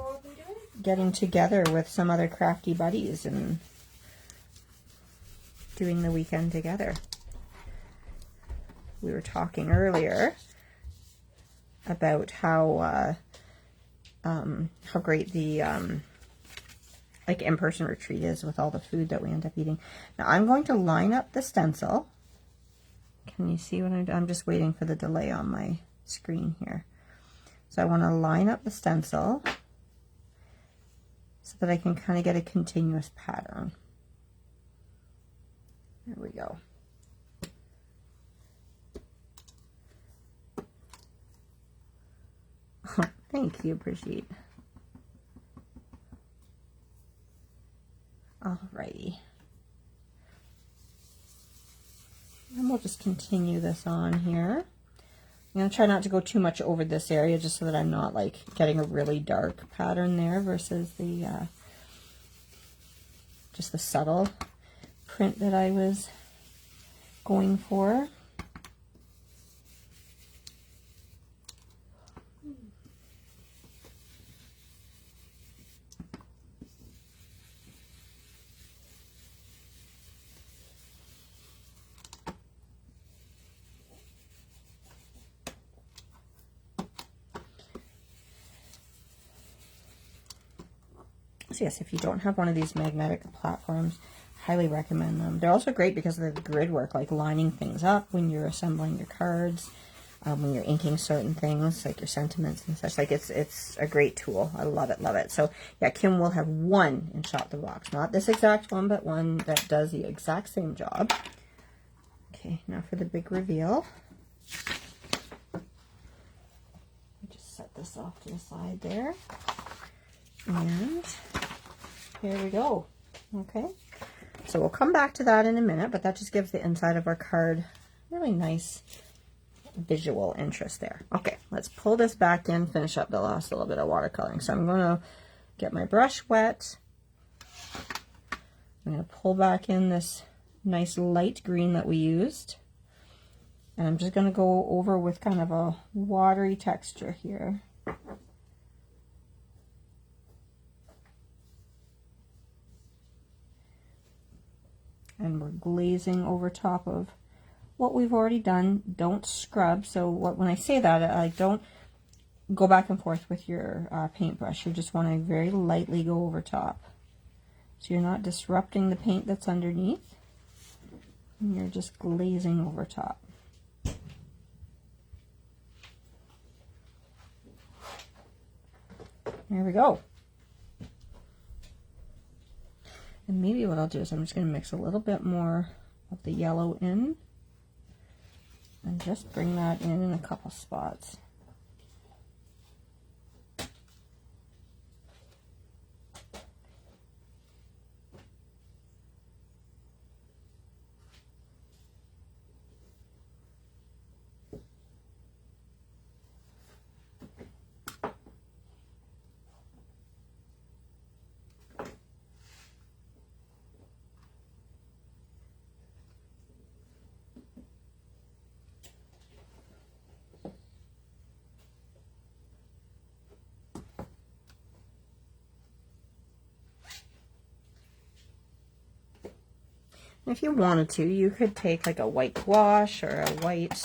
getting together with some other crafty buddies and doing the weekend together? We were talking earlier about how great the like in-person retreat is with all the food that we end up eating. Now I'm going to line up the stencil. Can you see what I'm just waiting for the delay on my screen here. So I want to line up the stencil so that I can kind of get a continuous pattern. There we go. Thank you, Brigitte. Alrighty. And we'll just continue this on here. I'm going to try not to go too much over this area just so that I'm not like getting a really dark pattern there versus the just the subtle print that I was going for. So yes, if you don't have one of these magnetic platforms, highly recommend them. They're also great because of the grid work, like lining things up when you're assembling your cards, when you're inking certain things, like your sentiments and such. Like it's a great tool. I love it, love it. So yeah, Kim will have one in Shop the Box. Not this exact one, but one that does the exact same job. Okay, now for the big reveal. Let me just set this off to the side there. And here we go. Okay, so we'll come back to that in a minute, but that just gives the inside of our card really nice visual interest there. Okay, let's pull this back in, finish up the last little bit of watercoloring. So I'm going to get my brush wet. I'm going to pull back in this nice light green that we used. And I'm just going to go over with kind of a watery texture here. And we're glazing over top of what we've already done. Don't scrub. So when I say that, I don't go back and forth with your paintbrush. You just want to very lightly go over top. So you're not disrupting the paint that's underneath. And you're just glazing over top. There we go. And maybe what I'll do is I'm just going to mix a little bit more of the yellow in and just bring that in a couple spots. If you wanted to, you could take like a white gouache or a white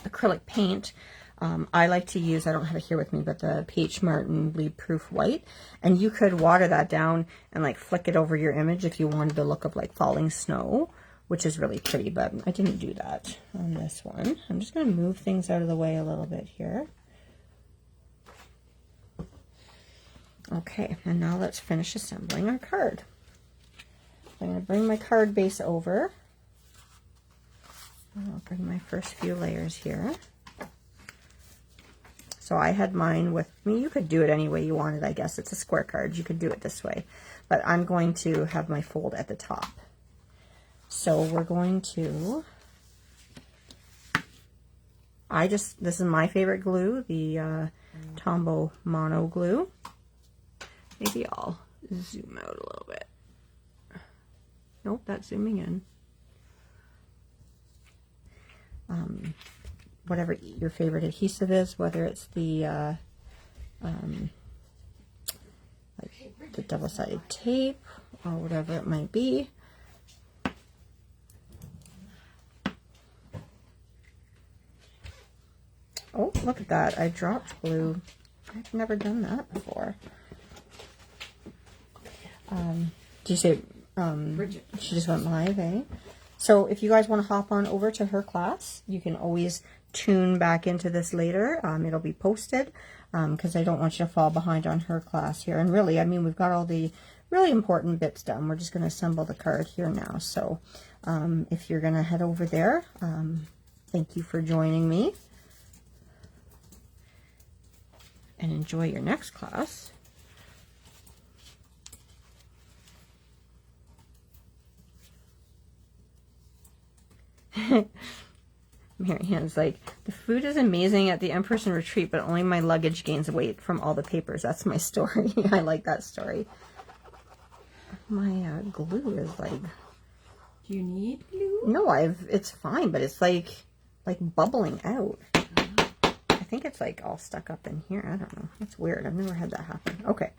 acrylic paint. I like to use, I don't have it here with me, but the P.H. Martin Bleed Proof White. And you could water that down and like flick it over your image if you wanted the look of like falling snow, which is really pretty, but I didn't do that on this one. I'm just going to move things out of the way a little bit here. Okay, and now let's finish assembling our card. I'm going to bring my card base over. I'll bring my first few layers here. So I had mine with me. You could do it any way you wanted, I guess. It's a square card. You could do it this way. But I'm going to have my fold at the top. So we're going to... this is my favorite glue, the Tombow Mono Glue. Maybe I'll zoom out a little bit. Nope, that's zooming in. Whatever your favorite adhesive is, whether it's the like the double-sided tape or whatever it might be. Oh, look at that. I dropped glue. I've never done that before. Did you say Bridget. she just went live, eh? So if you guys want to hop on over to her class, you can always tune back into this later. It'll be posted because I don't want you to fall behind on her class here. And really, I mean, we've got all the really important bits done. We're just going to assemble the card here now. So if you're going to head over there, thank you for joining me. And enjoy your next class. Mary Ann's like, the food is amazing at the in-person retreat, but only my luggage gains weight from all the papers. That's my story. I like that story. My glue is like... Do you need glue? No, it's fine, but it's like bubbling out. I think it's like all stuck up in here. I don't know. That's weird. I've never had that happen. Okay.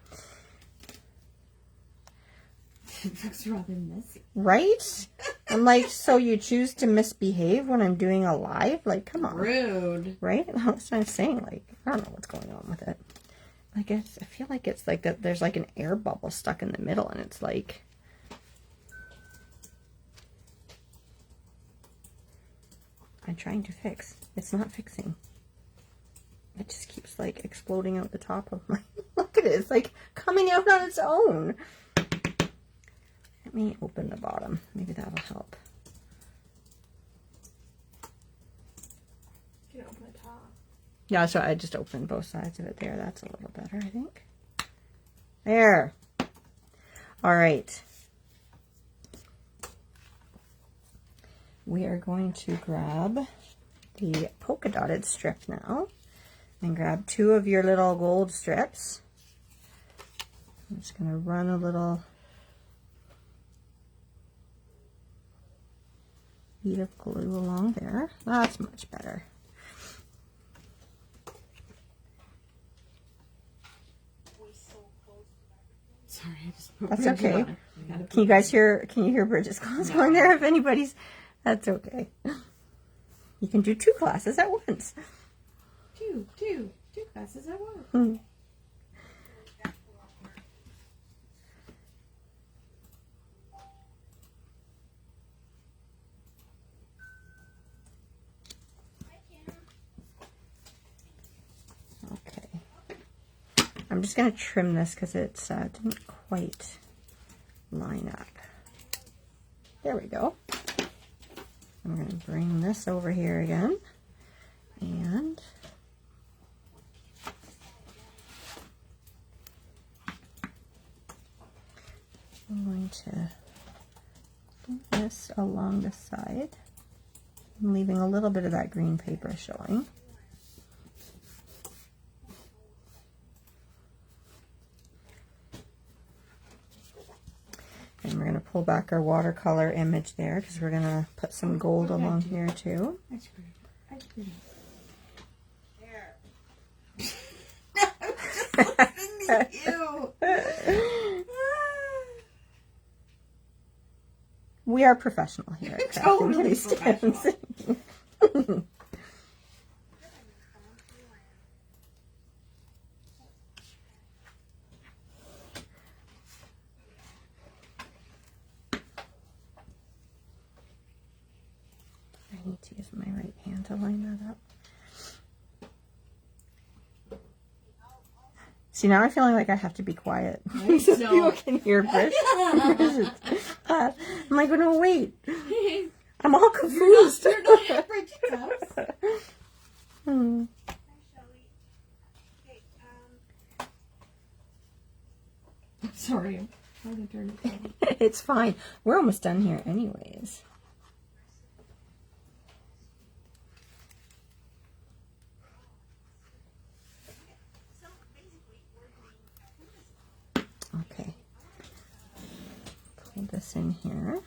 It looks rather messy. Right? I'm like, so you choose to misbehave when I'm doing a live? Like, come on. Rude. Right? That's what I'm saying. Like, I don't know what's going on with it. Like, I feel like it's like that. There's like an air bubble stuck in the middle, and it's like... I'm trying to fix. It's not fixing. It just keeps like exploding out the top of my... Look at it. It's like coming out on its own. Let me open the bottom. Maybe that'll help. You can open the top. Yeah, so I just opened both sides of it there. That's a little better, I think. There. All right. We are going to grab the polka dotted strip now. And grab 2 of your little gold strips. I'm just going to run a little bead of glue along there. That's much better. Sorry, I just put That's Bridget okay. on it. Can you guys hear? Can you hear Bridget's class going there? If anybody's, that's okay. You can do 2 classes at once. Two classes at once. Okay. I'm just going to trim this because it didn't quite line up. There we go. I'm going to bring this over here again. And I'm going to do this along the side. I'm leaving a little bit of that green paper showing. And we're going to pull back our watercolor image there because we're going to put some gold along here too. That's pretty. That's pretty. You. We are professional here at Crafting Totally Kitty Stems. I need to use my right hand to line that up. See, now I'm feeling like I have to be quiet so people can hear Brish. I'm like, oh, no, wait. I'm all confused. You're not average cups. Sorry, I'm trying to turn it down. It's fine. We're almost done here anyways. Okay. Pull this in here.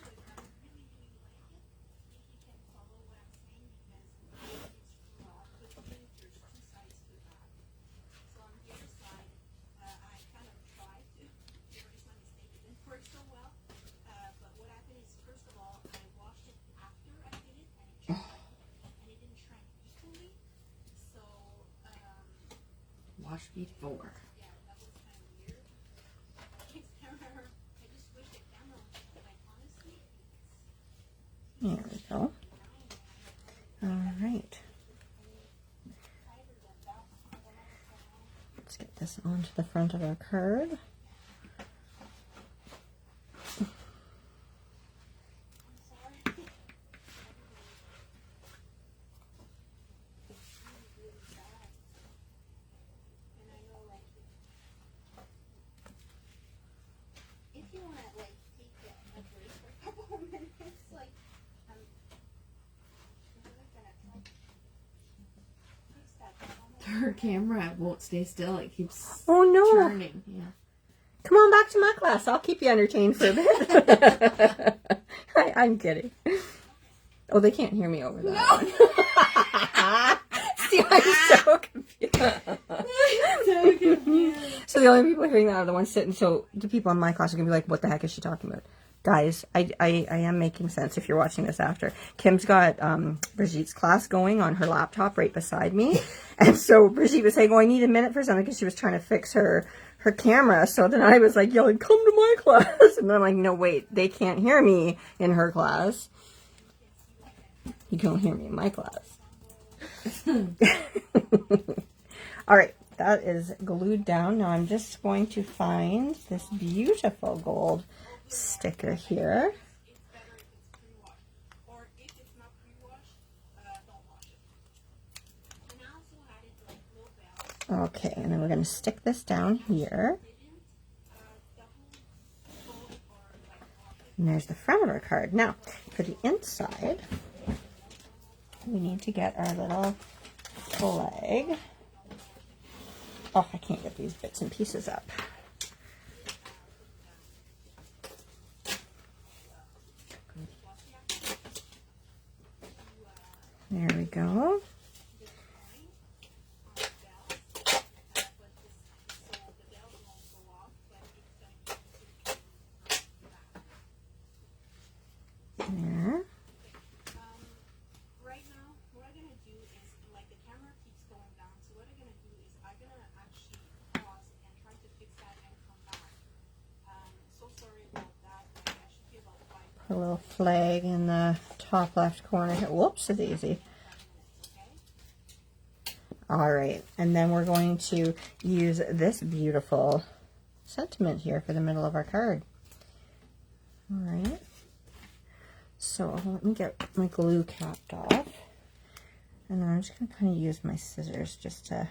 Wash before. There we go. All right. Let's get this onto the front of our card. Her camera won't stay still. It keeps turning. Yeah. Come on back to my class. I'll keep you entertained for a bit. I'm kidding. Oh, they can't hear me over that. No. See, I'm so confused. So the only people hearing that are the ones sitting. So the people in my class are going to be like, what the heck is she talking about? Guys, I am making sense if you're watching this after. Kim's got Brigitte's class going on her laptop right beside me. And so Brigitte was saying, oh, I need a minute for something because she was trying to fix her camera. So then I was like yelling, come to my class. And then I'm like, no, wait, they can't hear me in her class. You can't hear me in my class. All right, that is glued down. Now I'm just going to find this beautiful gold sticker here. Okay, and then we're going to stick this down here. And there's the front of our card. Now, for the inside, we need to get our little flag. Oh, I can't get these bits and pieces up. There we go. There. Right now, what I'm going to do is, like, the camera keeps going down, so what I'm going to do is I'm going to actually pause and try to fix that and come back. So sorry about that. I should be about 5 minutes. A little flag in the top left corner here. Whoops, it's easy. All right, and then we're going to use this beautiful sentiment here for the middle of our card. All right. So let me get my glue capped off. And then I'm just going to kind of use my scissors just to...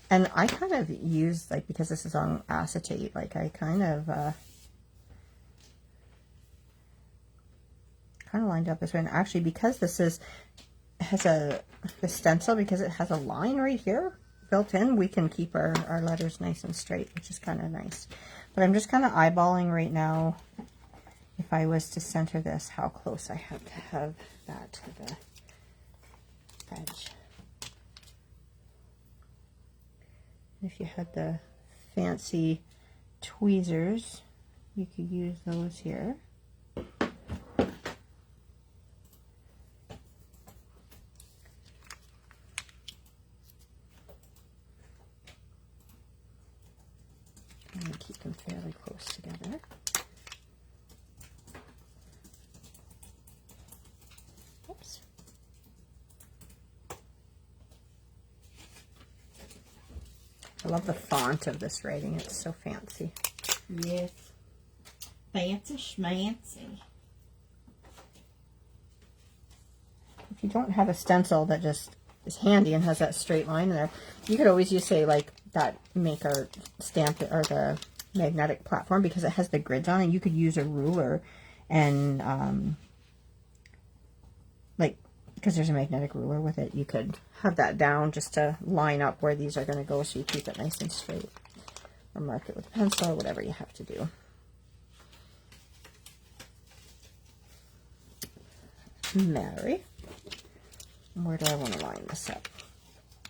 And I kind of use, like, because this is on acetate, like I kind of lined up this way. And actually, because this has the stencil, because it has a line right here built in, we can keep our letters nice and straight, which is kind of nice. But I'm just kind of eyeballing right now, if I was to center this, how close I have to have that to the edge. If you had the fancy tweezers, you could use those here. And keep them fairly close together. Oops. I love the font of this writing. It's so fancy. Yes. Fancy schmancy. If you don't have a stencil that just is handy and has that straight line in there, you could always use, say, like that maker stamp or the magnetic platform, because it has the grids on it. You could use a ruler and like, because there's a magnetic ruler with it, you could have that down just to line up where these are going to go, so you keep it nice and straight, or mark it with a pencil or whatever you have to do. Mary, where do I want to line this up?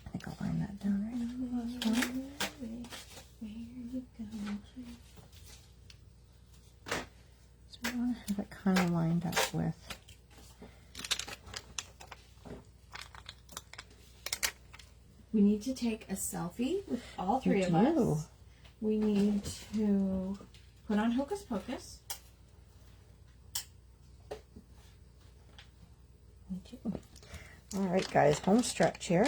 I think I'll line that down right on the last one. So I want to have it kind of lined up with. We need to take a selfie with all three of us. We need to put on Hocus Pocus. All right, guys, home stretch here.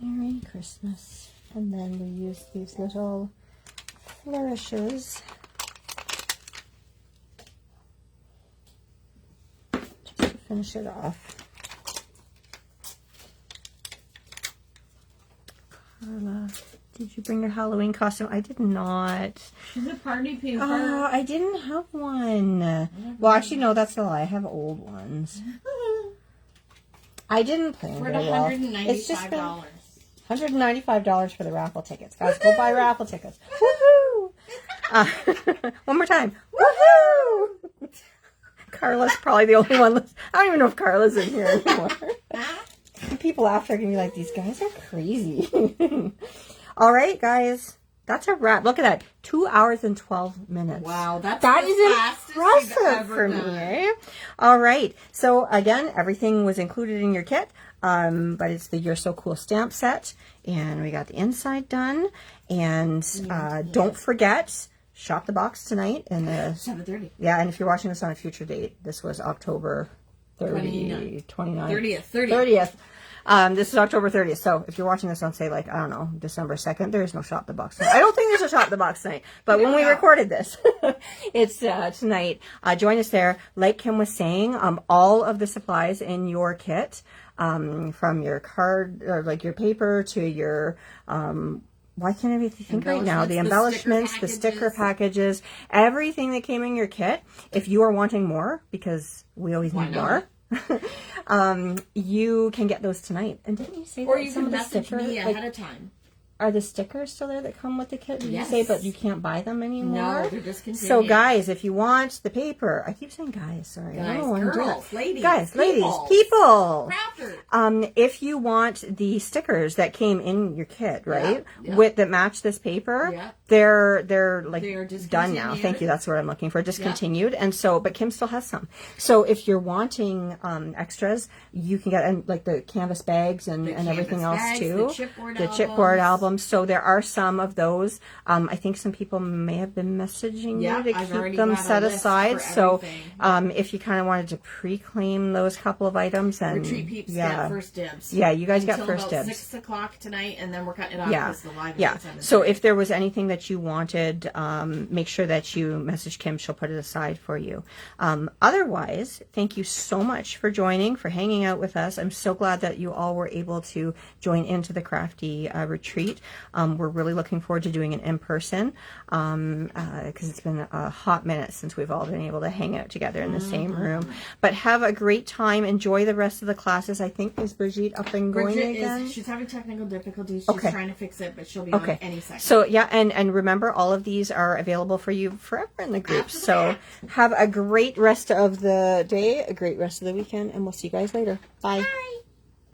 Merry Christmas. And then we use these little flourishes just to finish it off. Carla, did you bring your Halloween costume? I did not. She's a party pooper. Oh, I didn't have one. Well, actually, no, that's a lie. I have old ones. I didn't plan We're at very well. It's just been $195. $195 for the raffle tickets. Guys, go buy raffle tickets. Woohoo! One more time. Woohoo! Carla's probably the only one. I don't even know if Carla's in here anymore. People after are going to be like, these guys are crazy. All right, guys. That's a wrap. Look at that. 2 hours and 12 minutes. Wow, that is impressive for done. me. Eh? All right. So again, everything was included in your kit, but it's the You're So Cool stamp set, and we got the inside done. And don't forget, shop the box tonight. And 7:30. Yeah, and if you're watching this on a future date, this was October 29th. 30th. This is October 30th, so if you're watching this on, say, like, I don't know, December 2nd, there is no Shop the Box tonight. I don't think there's a Shop the Box tonight, but when we recorded this, it's tonight. Join us there. Like Kim was saying, all of the supplies in your kit, from your card, or like your paper to your, why can't I think right now? The embellishments, the sticker packages, everything that came in your kit. If you are wanting more, because we always need more, you can get those tonight. And didn't you say or that you some can of the message stickers, me ahead of time? Are the stickers still there that come with the kit? Did Yes. you say, but you can't buy them anymore? No, they're discontinued. So guys, if you want the paper, I keep saying guys, sorry. I don't know why I'm doing girls, that. ladies, Guys, ladies, people. Crafters. If you want the stickers that came in your kit, right? Yeah. With that match this paper, Yeah. they're like They're done now. discontinued. Thank you. That's what I'm looking for. Discontinued. And so, but Kim still has some. So if you're wanting extras, you can get, and like the canvas bags and everything else bags, too. The chipboard albums. So there are some of those. I think some people may have been messaging you to keep them set aside. So if you kind of wanted to pre-claim those couple of items, and Retreat Peeps got first dibs. Yeah, you guys got Until first about dibs. 6 o'clock tonight, and then we're cutting it off Yeah. because the live Yeah. is on So tonight. if there was anything that you wanted, make sure that you message Kim. She'll put it aside for you. Otherwise, thank you so much for joining, for hanging out with us. I'm so glad that you all were able to join into the crafty retreat. We're really looking forward to doing it in person because it's been a hot minute since we've all been able to hang out together in the same room. But have a great time. Enjoy the rest of the classes. I think, is Brigitte up and going Bridget again? she's having technical difficulties. She's Okay. trying to fix it, but she'll be on any second. So yeah, and remember, all of these are available for you forever in the group. So have a great rest of the day, a great rest of the weekend, and we'll see you guys later. Bye. Bye.